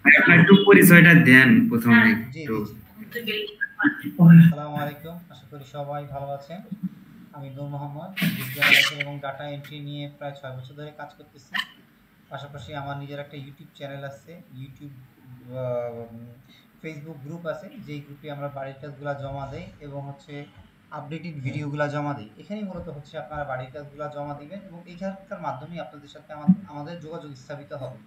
আপনার একটু পরিচয়টা দেন প্রথমে জি একটু। দিচ্ছি। আসসালামু আলাইকুম, আশা করি সবাই ভালো আছেন। আমি নূর মোহাম্মদ, লিড জেনারেশন এবং ডাটা এন্ট্রি নিয়ে প্রায় 6 বছর ধরে কাজ করতেছি। পাশাপাশি আমার নিজের একটা ইউটিউব চ্যানেল আছে, ইউটিউব ফেসবুক গ্রুপ আছে, যেই গ্রুপে আমরা বাড়ির কাজগুলো জমা দেই এবং হচ্ছে আপডেটেড ভিডিওগুলো জমা দিই। এখানেই মূলত হচ্ছে আপনারা বাড়ির কাজগুলো জমা দিবেন এবং এইখানকার মাধ্যমেই আপনাদের সাথে আমাদের যোগাযোগ স্থাপিত হবে।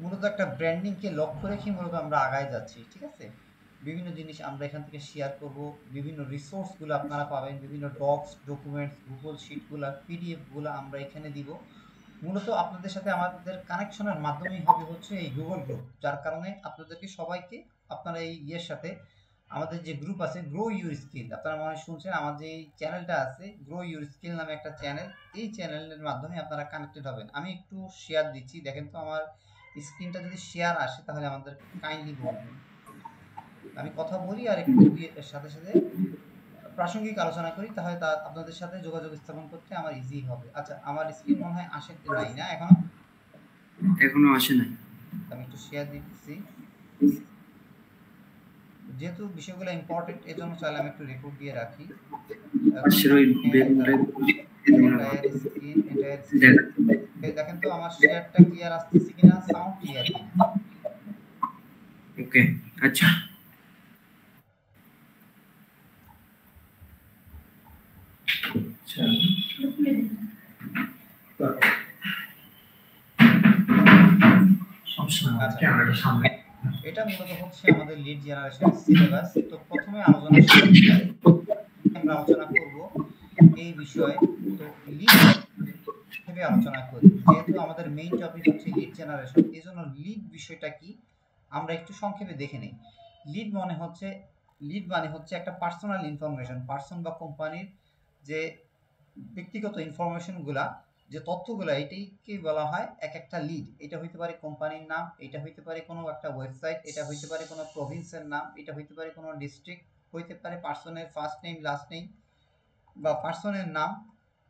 মূলত একটা ব্র্যান্ডিংকে লক্ষ্য রেখে মূলত আমরা আগায় যাচ্ছি, ঠিক আছে? বিভিন্ন জিনিস আমরা এখান থেকে শেয়ার করব, বিভিন্ন রিসোর্সগুলো আপনারা পাবেন, বিভিন্ন ডক্স, ডকুমেন্টস, গুগল শিটগুলো, পিডিএফগুলো আমরা এখানে দিব। মূলত আপনাদের সাথে আমাদের কানেকশনের মাধ্যমেই হবে হচ্ছে এই গুগল গ্রুপ, যার কারণে আপনাদেরকে সবাইকে আপনারা এই ইয়ের সাথে আমাদের যে গ্রুপ আছে গ্রো ইউর স্কিল, আপনারা মনে হয় শুনছেন আমাদের এই চ্যানেলটা আছে গ্রো ইউর স্কিল নামে একটা চ্যানেল। এই চ্যানেলের মাধ্যমে আপনারা কানেক্টেড হবেন। আমি একটু শেয়ার দিচ্ছি, দেখেন তো আমার স্ক্রিনটা যদি শেয়ার আসে তাহলে আমাদের কাইন্ডলি বলবেন। আমি কথা বলি আর একটু এর সাথে সাথে প্রাসঙ্গিক আলোচনা করি, তাহলে তা আপনাদের সাথে যোগাযোগ স্থাপন করতে আমার ইজি হবে। আচ্ছা, আমার স্ক্রিন মনে হয় আসে নাই না এখনো? এখনো আসে নাই। আমি একটু শেয়ার দিতেছি। যেহেতু বিষয়গুলো ইম্পর্টেন্ট এজন্য চাইলে আমি একটু রেকর্ড দিয়ে রাখি। পাশের ওই বেলুনটা দাঁড়ান, এন্টায়ার স্ক্রিন দেখেন তো আমার শেয়ারটা ক্লিয়ার আসতেছে কিনা, সাউন্ড ক্লিয়ার কিনা। ওকে, আচ্ছা। আচ্ছা, এটা মূলত হচ্ছে আমাদের লিড জেনারেশনের সিলেবাস। তো প্রথমে আলোচনা শুরু করি, আমরা আলোচনা করব এই বিষয়ে। তো লিড হিসেবে আলোচনা করি, যেহেতু আমাদের মেইন টপিক হচ্ছে লিড জেনারেশন, এই জন্য লিড বিষয়টা কি আমরা একটু সংক্ষেপে দেখে নিই। লিড মানে হচ্ছে লিড মানে হচ্ছে একটা পার্সোনাল ইনফরমেশন, পার্সন বা কোম্পানির যে ব্যক্তিগত ইনফরমেশনগুলা, যে তথ্যগুলা, এটাইকে বলা হয় এক একটা লিড। এটা হইতে পারে কোম্পানির নাম, এটা হইতে পারে কোনো একটা ওয়েবসাইট, এটা হইতে পারে কোনো প্রভিন্সের নাম, এটা হইতে পারে কোনো ডিস্ট্রিক্ট, হইতে পারে পার্সনের ফার্স্ট নেম লাস্ট নেম, বা পার্সনের নাম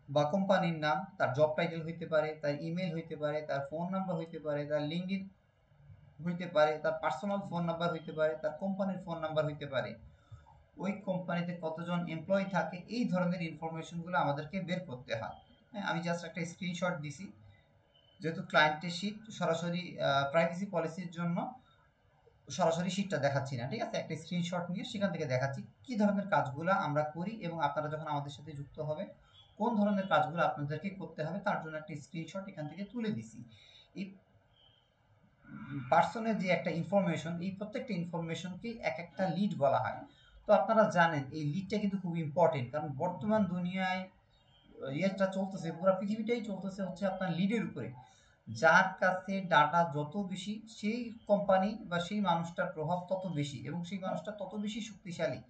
বা কোম্পানির নাম, তার জব টাইটেল হইতে পারে, তার ইমেল হইতে পারে, তার ফোন নাম্বার হইতে পারে, তার লিঙ্কডইন হইতে পারে, তার পার্সোনাল ফোন নাম্বার হইতে পারে, তার কোম্পানির ফোন নাম্বার হইতে পারে, ওই কোম্পানিতে কতজন এমপ্লয়ি থাকে, এই ধরনের ইনফরমেশনগুলো আমাদেরকে বের করতে হয়। হ্যাঁ, আমি জাস্ট একটা স্ক্রিনশট দিছি, যেহেতু ক্লায়েন্টের শিট সরাসরি প্রাইভেসি পলিসির জন্য সরাসরি শিটটা দেখাচ্ছি না, ঠিক আছে? একটা স্ক্রিনশট নিয়ে সেখান থেকে দেখাচ্ছি কি ধরনের কাজগুলো আমরা করি, এবং আপনারা যখন আমাদের সাথে যুক্ত হবে কোন ধরনের কাজগুলো আপনাদেরকে করতে হবে তার জন্য একটা স্ক্রিনশট এখান থেকে তুলে দিছি। এই পার্সনের যে একটা ইনফরমেশন, এই প্রত্যেকটা ইনফরমেশনকেই এক একটা লিড বলা হয়। তো আপনারা জানেন এই লিডটা কিন্তু খুব ইম্পর্টেন্ট, কারণ বর্তমান দুনিয়ায় ইয়েটা চলতেছে, পুরো পৃথিবীটাই চলতেছে হচ্ছে আপনার লিডের উপরে। যার কাছে ডাটা যত বেশি, সেই কোম্পানি বা সেই মানুষটার প্রভাব তত বেশি এবং সেই মানুষটা তত বেশি শক্তিশালী।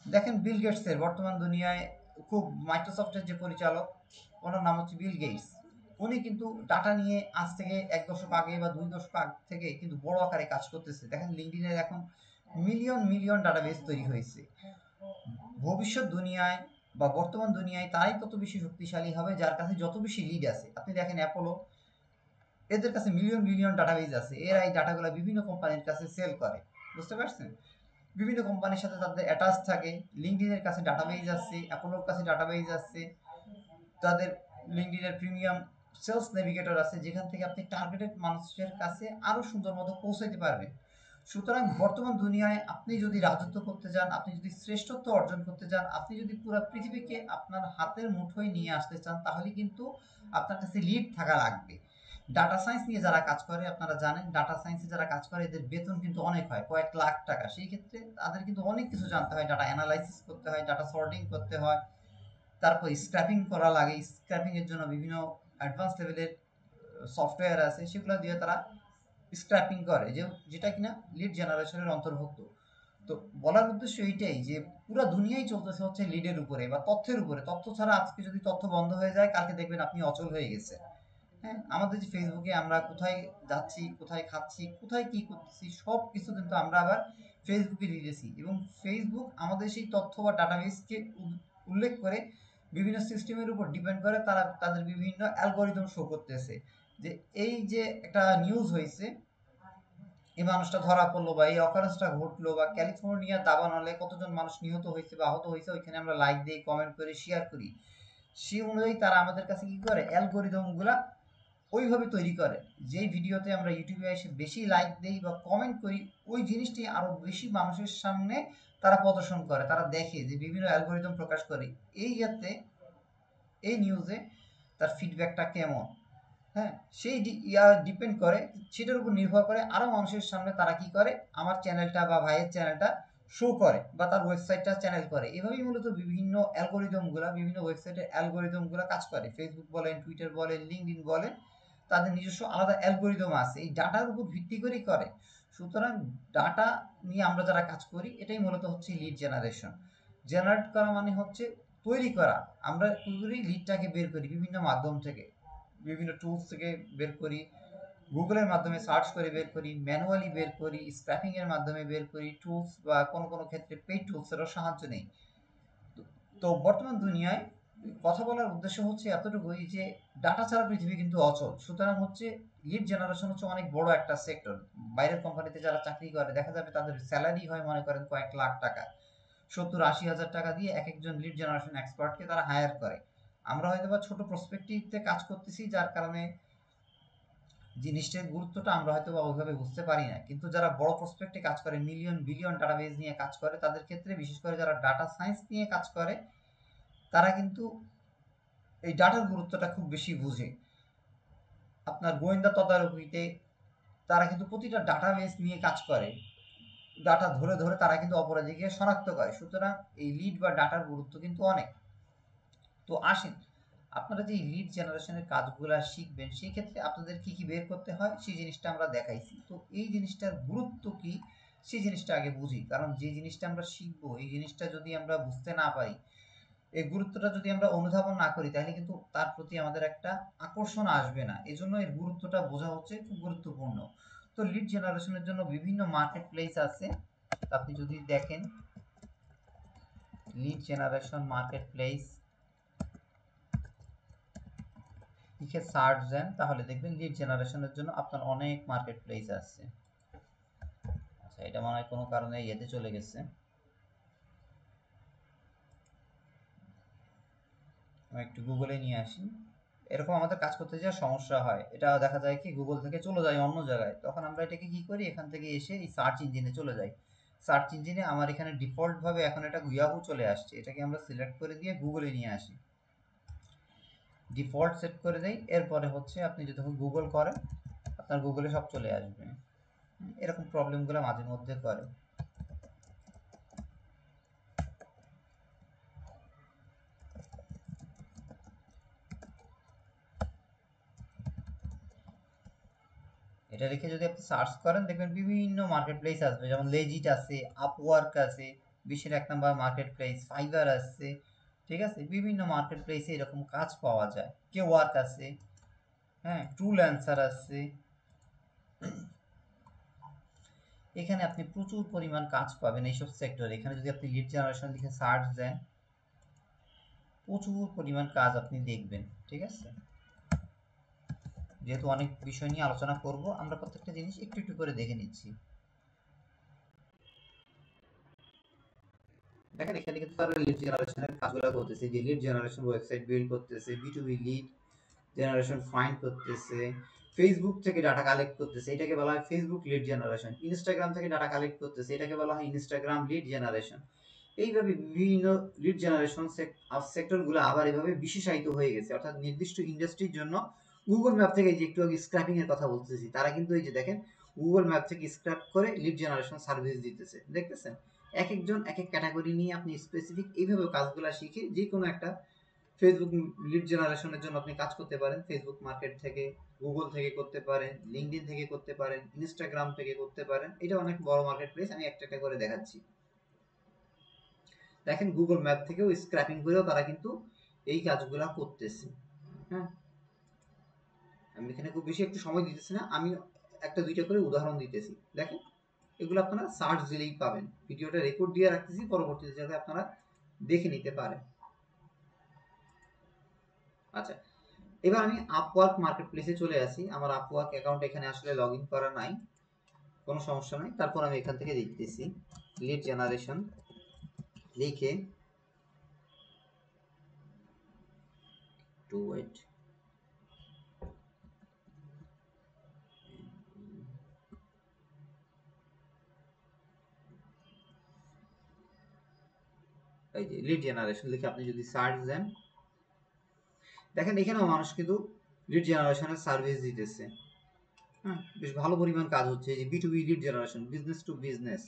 দেখেন বিল গেটসের বর্তমান দুনিয়ায় খুব, মাইক্রোসফটের যে পরিচালক, ওনার নাম হচ্ছে বিল গেটস। উনি কিন্তু ডাটা নিয়ে আজ থেকে 1 দশক আগে বা 2 দশক আগে থেকে কিন্তু বড় আকারে কাজ করতেছে। দেখেন লিঙ্কডইনের এখন মিলিয়ন মিলিয়ন ডাটাবেস তৈরি হয়েছে। ভবিষ্যৎ দুনিয়ায় বা বর্তমান দুনিয়ায় তারাই তত বেশি শক্তিশালী হবে যার কাছে যত বেশি লিড আছে। আপনি দেখেন অ্যাপোলো, এদের কাছে মিলিয়ন মিলিয়ন ডাটাবেজ আছে, এরা এই ডাটাগুলো বিভিন্ন কোম্পানির কাছে সেল করে। বুঝতে পারছেন? বিভিন্ন কোম্পানির সাথে তাদের অ্যাটাচ থাকে। লিঙ্কডইনের কাছে ডাটাবেজ আছে, অ্যাপোলোর কাছে ডাটাবেজ আছে, তাদের লিঙ্কডইনের প্রিমিয়াম সেলস নেভিগেটর আছে, যেখান থেকে আপনি টার্গেটেড মানুষের কাছে আরো সুন্দর মতো পৌঁছাইতে পারবেন। সুতরাং বর্তমান দুনিয়ায় আপনি যদি রাজত্ব করতে চান, আপনি যদি শ্রেষ্ঠত্ব অর্জন করতে চান, আপনি যদি পুরো পৃথিবীকে আপনার হাতের মুঠোয় নিয়ে আসতে চান, তাহলে কিন্তু আপনার কাছে লিড থাকা লাগবে। ডাটা সায়েন্স নিয়ে যারা কাজ করে, আপনারা জানেন ডাটা সায়েন্সে যারা কাজ করে এদের বেতন কিন্তু অনেক হয়, কয়েক লাখ টাকা। সেই ক্ষেত্রে তাদের কিন্তু অনেক কিছু জানতে হয়, ডাটা অ্যানালাইসিস করতে হয়, ডাটা সর্টিং করতে হয়, তারপর স্ক্র্যাপিং করা লাগে। স্ক্র্যাপিং এর জন্য বিভিন্ন অ্যাডভান্স লেভেলের সফটওয়্যার আছে, সেগুলো দিয়ে তারা স্ক্র্যাপিং করে, যেটা কিনা লিড জেনারেশনের অন্তর্ভুক্ত। তো বলার উদ্দেশ্য এইটাই যে পুরো দুনিয়াই চলতেছে হচ্ছে লিডের উপরে বা তথ্যের উপরে। তথ্য ছাড়া আজকে যদি তথ্য বন্ধ হয়ে যায়, কালকে দেখবেন আপনি অচল হয়ে গেছে। হ্যাঁ, আমাদের যে ফেসবুকে আমরা কোথায় যাচ্ছি, কোথায় খাচ্ছি, কোথায় কি করতেছি, সব কিছু কিন্তু আমরা আবার ফেসবুকে দিতেছি, এবং ফেসবুক আমাদের সেই তথ্য বা ডাটাবেসকে উল্লেখ করে বিভিন্ন সিস্টেমের উপর ডিপেন্ড করে তারা তাদের বিভিন্ন অ্যালগোরিদম শো করতেছে। যে এই যে একটা নিউজ হয়েছে, এই মানুষটা ধরা পড়লো বা এই অকারেন্সটা ঘটলো বা ক্যালিফোর্নিয়া দাবানলে কতজন মানুষ নিহত হয়েছে বা আহত হয়েছে, ওইখানে আমরা লাইক দিই, কমেন্ট করি, শেয়ার করি। সেই অনুযায়ী তারা আমাদের কাছে কি করে, অ্যালগোরিদমগুলা ওইভাবে তৈরি করে। যেই ভিডিওতে আমরা ইউটিউবে এসে বেশি লাইক দেই বা কমেন্ট করি, ওই জিনিসটি আরো বেশি মানুষের সামনে তারা প্রদর্শন করে, তারা দেখে যে বিভিন্ন অ্যালগোরিদম প্রকাশ করে এই ইয়াতে, এই নিউজে তার ফিডব্যাকটা কেমন। হ্যাঁ, সেই ডিপেন্ড করে, সেটার উপর নির্ভর করে আরো মানুষের সামনে তারা কি করে, আমার চ্যানেলটা বা ভাইয়ের চ্যানেলটা শো করে বা তার ওয়েবসাইটটা চ্যানেল করে। এভাবেই মূলত বিভিন্ন অ্যালগোরিদমগুলা, বিভিন্ন ওয়েবসাইটের অ্যালগোরিদমগুলা কাজ করে। ফেসবুক বলেন, টুইটার বলেন, লিঙ্কডইন বলেন, তাদের নিজস্ব আলাদা অ্যালগোরিদম আছে, এই ডাটার উপর ভিত্তি করেই করে। সুতরাং ডাটা নিয়ে আমরা যারা কাজ করি, এটাই মূলত হচ্ছে লিড জেনারেশন। জেনারেট করা মানে হচ্ছে তৈরি করা। আমরা কি করি, লিডটাকে বের করি বিভিন্ন মাধ্যম থেকে, বিভিন্ন টুলস থেকে বের করি, গুগলের মাধ্যমে সার্চ করে বের করি, ম্যানুয়ালি বের করি, স্ক্র্যাপিং এর মাধ্যমে বের করি, টুলস বা কোনো কোনো ক্ষেত্রে পেইড টুলসেরও সাহায্য নেই। তো বর্তমান দুনিয়ায় কথা বলার উদ্দেশ্য হচ্ছে এতটুকুই যে ডাটা ছাড়া পৃথিবী কিন্তু অচল। সুতরাং হচ্ছে লিড জেনারেশন হচ্ছে অনেক বড় একটা সেক্টর। বাইরের কোম্পানিতে যারা চাকরি করে দেখা যাবে তাদের স্যালারি হয় মনে করেন কয়েক লাখ টাকা, 70-80 হাজার টাকা দিয়ে এক একজন লিড জেনারেশন এক্সপার্টকে তারা হায়ার করে। আমরা হয়তো বা ছোট প্রসপেক্টিভতে কাজ করতেছি, যার কারণে জিনিসটার গুরুত্বটা আমরা হয়তো বা ওইভাবে বুঝতে পারি না। কিন্তু যারা বড় প্রসপেক্টে কাজ করে, মিলিয়ন বিলিয়ন ডাটাবেজ নিয়ে কাজ করে, তাদের ক্ষেত্রে বিশেষ করে যারা ডাটা সায়েন্স নিয়ে কাজ করে, তারা কিন্তু এই ডাটার গুরুত্বটা খুব বেশি বুঝে। আপনার গোয়েন্দা তদারকিতে তারা কিন্তু প্রতিটা ডাটাবেস নিয়ে কাজ করে, ডাটা ধরে ধরে তারা কিন্তু অপরাধীকে শনাক্ত করে। সুতরাং এই লিড বা ডাটার গুরুত্ব কিন্তু অনেক। তো আসেন, আপনারা যে লিড জেনারেশনের কাজগুলো শিখবেন, সেই ক্ষেত্রে আপনাদের কি কি বের করতে হয় সেই জিনিসটা আমরা দেখাইছি। তো এই জিনিসটার গুরুত্ব কি সেই জিনিসটা আগে বুঝি, কারণ যে জিনিসটা আমরা শিখবো এই জিনিসটা যদি আমরা বুঝতে না পারি, এই গুরুত্বটা যদি আমরা অনুধাবন না করি, তাহলে কিন্তু তার প্রতি আমাদের একটা আকর্ষণ আসবে না। এই জন্য এর গুরুত্বটা বোঝা হচ্ছে খুব গুরুত্বপূর্ণ। তো লিড জেনারেশনের জন্য বিভিন্ন মার্কেট প্লেস আছে। আপনি যদি দেখেন লিড জেনারেশন মার্কেট প্লেস লিখে সার্চ দেন, তাহলে দেখবেন লিড জেনারেশনের জন্য আপনার অনেক মার্কেট প্লেস আছে। আচ্ছা, এটা মনে হয় কোনো কারণে ইয়েতে চলে গেছে, আমি একটু গুগলে নিয়ে আসি। এরকম আমাদের কাজ করতে যা সমস্যা হয়, এটা দেখা যায় কি গুগল থেকে চলে যায় অন্য জায়গায়, তখন আমরা এটাকে কি করি, এখান থেকে এসে এই সার্চ ইঞ্জিনে চলে যাই। সার্চ ইঞ্জিনে আমার এখানে ডিফল্ট ভাবে এখন এটা ইয়াহু চলে আসছে, এটাকে আমরা সিলেক্ট করে দিয়ে গুগলে নিয়ে আসি, ডিফল্ট সেট করে দেই। এরপরে হচ্ছে আপনি যখন গুগল করেন, আপনার গুগলে সব চলে আসবে। এরকম প্রবলেমগুলো মাঝে মধ্যে করে। এটা রেখে যদি আপনি সার্চ করেন, দেখবেন বিভিন্ন মার্কেট প্লেস আসবে, যেমন লেজিট আছে, আপওয়ার্ক আছে, বিশ্বের 1 নম্বর মার্কেট প্লেস, ফাইবার আছে। ঠিক আছে, বিভিন্ন মার্কেট প্লেসে এরকম কাজ পাওয়া যায়, কে ওয়ার্ক আছে, হ্যাঁ, ট্রুল অ্যান্সার আছে। এখানে আপনি প্রচুর পরিমাণ কাজ পাবেন এইসব সেক্টরে। এখানে যদি আপনি লিড জেনারেশন লিখে সার্চ দেন, প্রচুর পরিমাণ কাজ আপনি দেখবেন। ঠিক আছে, যেহেতু অনেক বিষয় নিয়ে আলোচনা করব, আমরা প্রত্যেকটা জিনিস একটু একটু করে দেখে নিচ্ছি। দেখেন, এখানে কিন্তু তারা লিড জেনারেশনের কাজগুলো করতেছে, যে লিড জেনারেশন ওয়েবসাইট বিল্ড করতেছে, B2B লিড জেনারেশন ফাইন্ড করতেছে, ফেসবুক থেকে ডাটা কালেক্ট করতেছে, এটাকে বলা হয় ফেসবুক লিড জেনারেশন, ইনস্টাগ্রাম থেকে ডাটা কালেক্ট করতেছে, এটাকে বলা হয় ইনস্টাগ্রাম লিড জেনারেশন। এইভাবে বিভিন্ন লিড জেনারেশন সেক্টরগুলো আবার এভাবে বিশেষায়িত হয়ে গেছে, অর্থাৎ নির্দিষ্ট ইন্ডাস্ট্রির জন্য। গুগল ম্যাপ থেকে যে একটু আগে স্ক্র্যাপিং এর কথা বলতেছি, তারা কিন্তু এই যে দেখেন গুগল ম্যাপ থেকে স্ক্র্যাপ করে লিড জেনারেশন সার্ভিস দিতেছে, দেখতেছেন। এক একজন এক এক ক্যাটাগরি নিয়ে আপনি স্পেসিফিক এইভাবে কাজগুলো শিখে যে কোনো একটা ফেসবুক লিড জেনারেশনের জন্য আপনি কাজ করতে পারেন। ফেসবুক মার্কেট থেকে, গুগল থেকে করতে পারেন, লিঙ্কডইন থেকে করতে পারেন, ইনস্টাগ্রাম থেকে করতে পারেন। এটা অনেক বড় মার্কেট প্লেস, আমি একটা একটা করে দেখাচ্ছি। দেখেন গুগল ম্যাপ থেকেও স্ক্র্যাপিং করেও তারা কিন্তু এই কাজগুলো করতেছে। হ্যাঁ, আমি এখানে খুব বেশি একটু সময় দিতেছি না, আমি একটা দুইটা করে উদাহরণ দিতেছি। দেখেন, এগুলো আপনারা সার্চ দিলেই পাবেন। ভিডিওটা রেকর্ড দিয়ে রাখতেছি, পরবর্তীতে যাতে আপনারা দেখে নিতে পারেন। আচ্ছা, এবার আমি আপওয়ার্ক মার্কেট প্লেসে চলে আসি। আমার আপওয়ার্ক অ্যাকাউন্ট এখানে আসলে লগ ইন করা নাই, কোনো সমস্যা নাই। তারপর আমি এখান থেকে লিখতেছি লিড জেনারেশন, লিখে টু ওয়েট এই যে লিড জেনারেশন লিখে আপনি যদি সার্চ দেন, দেখেন এখানেও মানুষ কিন্তু লিড জেনারেশনের সার্ভিস দিতেছে। হ্যাঁ, বেশ ভালো পরিমাণ কাজ হচ্ছে। এই যে B2B lead generation, business to business,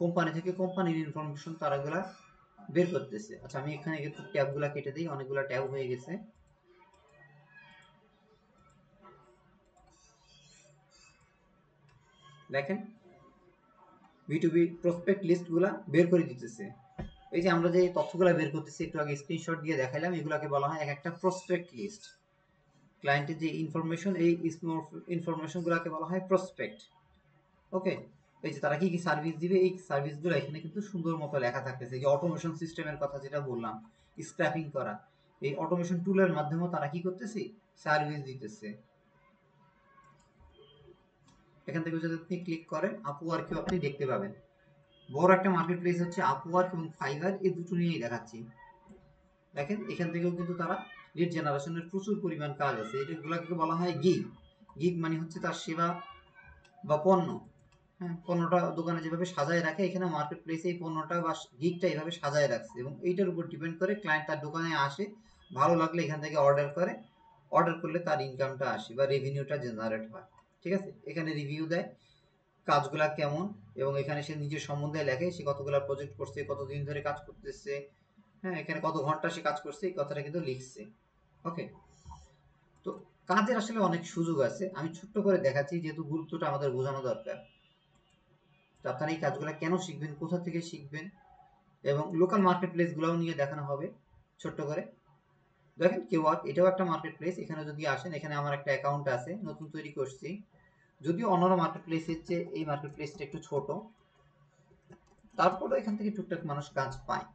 company থেকে কোম্পানির ইনফরমেশন তারা গুলা বের করতেছে। আচ্ছা আমি এখানে একটু ট্যাবগুলা কেটে দিই, অনেকগুলা ট্যাব হয়ে গেছে। দেখেন B2B প্রসপেক্ট লিস্ট গুলা বের করে দিতেছে। এই যে আমরা যে তথ্যগুলা বের করতেছি একটু আগে স্ক্রিনশট দিয়ে দেখাইলাম, এগুলাকে বলা হয় এক একটা প্রসপেক্ট লিস্ট। ক্লায়েন্টের যে ইনফরমেশন, এই ইনফরমেশন গুলাকে বলা হয় প্রসপেক্ট। ওকে, এই যে তারা কি কি সার্ভিস দিবে, এই সার্ভিসগুলো এখানে কিন্তু সুন্দর মতো লেখা থাকতেছে। যে অটোমেশন সিস্টেমের কথা যেটা বললাম, স্ক্র্যাপিং করা, এই অটোমেশন টুলের মাধ্যমে তারা কি করতেছে, সার্ভিস দিতেছে। এখান থেকে যদি আপনি ক্লিক করেন আপওয়ার্কেও আপনি দেখতে পাবেন। বড় একটা মার্কেট প্লেস হচ্ছে আপওয়ার্ক এবং ফাইবার, এই দুটো নিয়েই দেখাচ্ছি। দেখেন এখান থেকেও কিন্তু তারা লিড জেনারেশনের প্রচুর পরিমাণ কাজ আছে। এগুলোকে বলা হয় গিগ। গিগ মানে হচ্ছে তার সেবা বা পণ্য। হ্যাঁ, পণ্যটা দোকানে যেভাবে সাজায় রাখে, এখানে মার্কেট প্লেসে এই পণ্যটা বা গিগটা এইভাবে সাজায় রাখছে, এবং এইটার উপর ডিপেন্ড করে ক্লায়েন্ট তার দোকানে আসে, ভালো লাগলে এখান থেকে অর্ডার করে, অর্ডার করলে তার ইনকামটা আসে বা রেভিনিউটা জেনারেট হয়। ঠিক আছে, এখানে রিভিউ দেয় কাজগুলা কেমন, এবং এখানে সে নিজের সম্বন্ধে লেখে, সে কতগুলা প্রজেক্ট করছে, কতদিন ধরে কাজ করতেছে, হ্যাঁ এখানে কত ঘন্টা সে কাজ করছে, এই কথাটা কিন্তু লিখছে। ওকে, তো কাজের আসলে অনেক সুযোগ আছে, আমি ছোট্ট করে দেখাচ্ছি যেহেতু গুরুত্বটা আমাদের বোঝানো দরকার। তো আপনারা এই কাজগুলো কেন শিখবেন, কোথা থেকে শিখবেন, এবং লোকাল মার্কেট প্লেসগুলোও নিয়ে দেখানো হবে ছোট্ট করে। দেখেন কেওয়ার্ক, এটাও একটা মার্কেট প্লেস। এখানে যদি আসেন, এখানে আমার একটা অ্যাকাউন্ট আছে, নতুন তৈরি করছি। যদিও অন্যান্য মার্কেট প্লেসের চেয়ে এই মার্কেট প্লেসটা একটু ছোট, তারপরে এখান থেকে টুকটাক মানুষ কাজ পায়।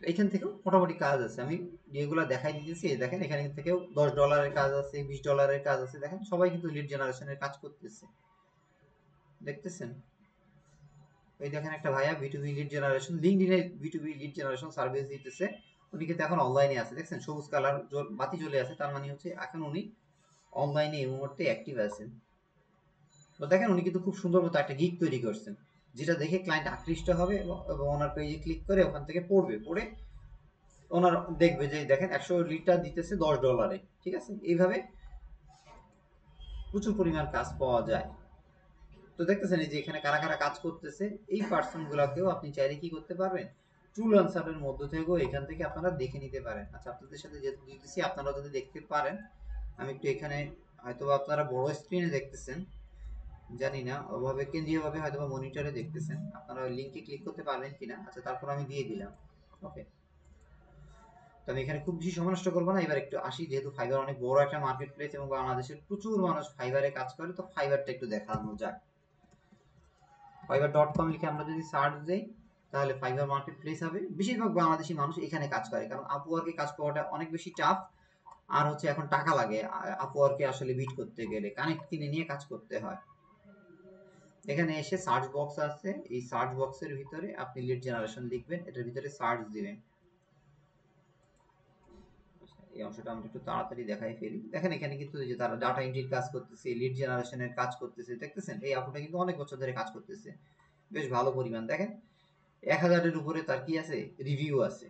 এখান থেকেও মোটামুটি কাজ আছে, আমি যেগুলো দেখাই দিতেছি। দেখেন এখানে থেকেও $10 কাজ আছে, $20 কাজ আছে। দেখেন সবাই কিন্তু লিড জেনারেশনের কাজ করতেছে, দেখতেছেন। এই দেখেন একটা ভাইয়া B2B লিড জেনারেশন, লিঙ্কডইনে B2B লিড জেনারেশন সার্ভিস দিতেছে। উনি কিন্তু এখন অনলাইনে আছে, দেখছেন সবুজ কালার বাতি জ্বলে আছে, তার মানে হচ্ছে এখন উনি অনলাইনে এই মুহূর্তে অ্যাক্টিভ আছেন। তো দেখেন উনি কিন্তু খুব সুন্দর মতো একটা গিগ তৈরি করছেন, যেটা দেখে ক্লায়েন্ট আকৃষ্ট হবে এবং ওনার পেজে ক্লিক করে ওখান থেকে পড়ে ওনার দেখবে যে দেখেন 100 লিটার দিতেছে $10। ঠিক আছে, এইভাবে প্রচুর পরিমাণ কাজ পাওয়া যায়। তো দেখতেছেন এই যে এখানে কারা কারা কাজ করতেছে, এই পার্সন গুলাকেও আপনি চাইলে কি করতে পারবেন, ট্রুল আনসারের মধ্য থেকেও এখান থেকে আপনারা দেখে নিতে পারেন। আচ্ছা আপনাদের সাথে যেহেতু দিতেছি, আপনারা যদি দেখতে পারেন, আমি একটু এখানে হয়তো আপনারা বড় স্ক্রিনে দেখতেছেন, জানি না ওভাবে কেন্দ্রীয়ভাবে হয়তো মনিটরে দেখতেছেন, আপনারা লিঙ্কে ক্লিক করতে পারবেন কিনা। আচ্ছা তারপর আমি দিয়ে দিলাম। ওকে, তো আমি এখানে খুব বেশি সময় নষ্ট করবো না, এবার একটু আসি। যেহেতু ফাইবার অনেক বড় একটা মার্কেট প্লেস এবং বাংলাদেশের প্রচুর মানুষ ফাইবারে কাজ করে, তো ফাইবারটা একটু দেখানো যাক। fiverr.com লিখে আমরা যদি সার্চ দেই, তাহলে ফাইবার মার্কেট প্লেস হবে। বেশিরভাগ বাংলাদেশি মানুষ এখানে কাজ করে, কারণ আপওয়ার্কে কাজ করাটা অনেক বেশি টাফ। আর হচ্ছে এখন টাকা লাগে আপওয়ার্কে আসলে বিট করতে গেলে, কানেক্ট কিনে নিয়ে কাজ করতে হয়। এখানে এসে সার্চ বক্স আছে, এই সার্চ বক্সের ভিতরে আপনি লিড জেনারেশন লিখবেন, এটার ভিতরে সার্চ দিবেন। এই অংশটা আমরা একটু তাড়াতাড়ি দেখাই ফেলি। দেখেন এখানে কিন্তু যে তারা ডাটা এন্ট্রির কাজ করতেছে, লিড জেনারেশনের কাজ করতেছে, দেখতেছেন এই আপুটা কিন্তু অনেক বছর ধরে কাজ করতেছে, বেশ ভালো পরিমাণ। দেখেন 1000-এর উপরে তার কি আছে, রিভিউ আছে,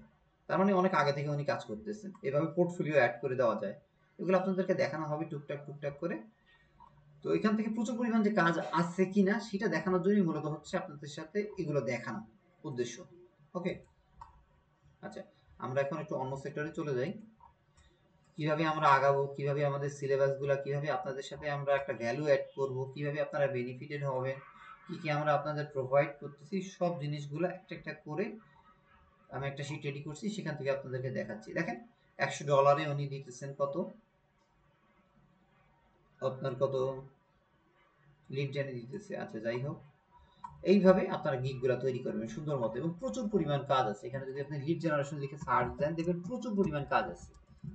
তার মানে অনেক আগে থেকে উনি কাজ করতেছেন। এভাবে পোর্টফোলিও অ্যাড করে দেওয়া যায়, এগুলো আপনাদেরকে দেখানো হবে টুকটাক টুকটাক করে। তো এখান থেকে প্রচুর পরিমাণ যে কাজ আছে কিনা সেটা দেখানোর জন্যই মূলত হচ্ছে আপনাদের সাথে এগুলো দেখানো উদ্দেশ্য। ওকে, আচ্ছা আমরা এখন একটু অন্য সেক্টরে চলে যাই। কিভাবে আমরা আগাবো, কিভাবে আমাদের সিলেবাসগুলো, কিভাবে আপনাদের সাথে আমরা একটা ভ্যালু অ্যাড করব, কিভাবে আপনারা বেনিফিটেড হবেন, কি কি আমরা আপনাদের প্রোভাইড করতেছি, সব জিনিসগুলো একটা একটা করে আমি একটা শিট রেডি করছি, সেখান থেকে আপনাদেরকে দেখাচ্ছি। দেখেন $100 উনি দিতেছেন কত, আপনার কত লিড জেনে দিতেছে। আচ্ছা যাই হোক, এইভাবে আপনারা গিগগুলো তৈরি করবেন সুন্দর মতো, এবং প্রচুর পরিমাণ কাজ আছে এখানে। যদি আপনি লিড জেনারেশন লিখে সার্চ দেন, দেখবেন প্রচুর পরিমাণ কাজ আছে।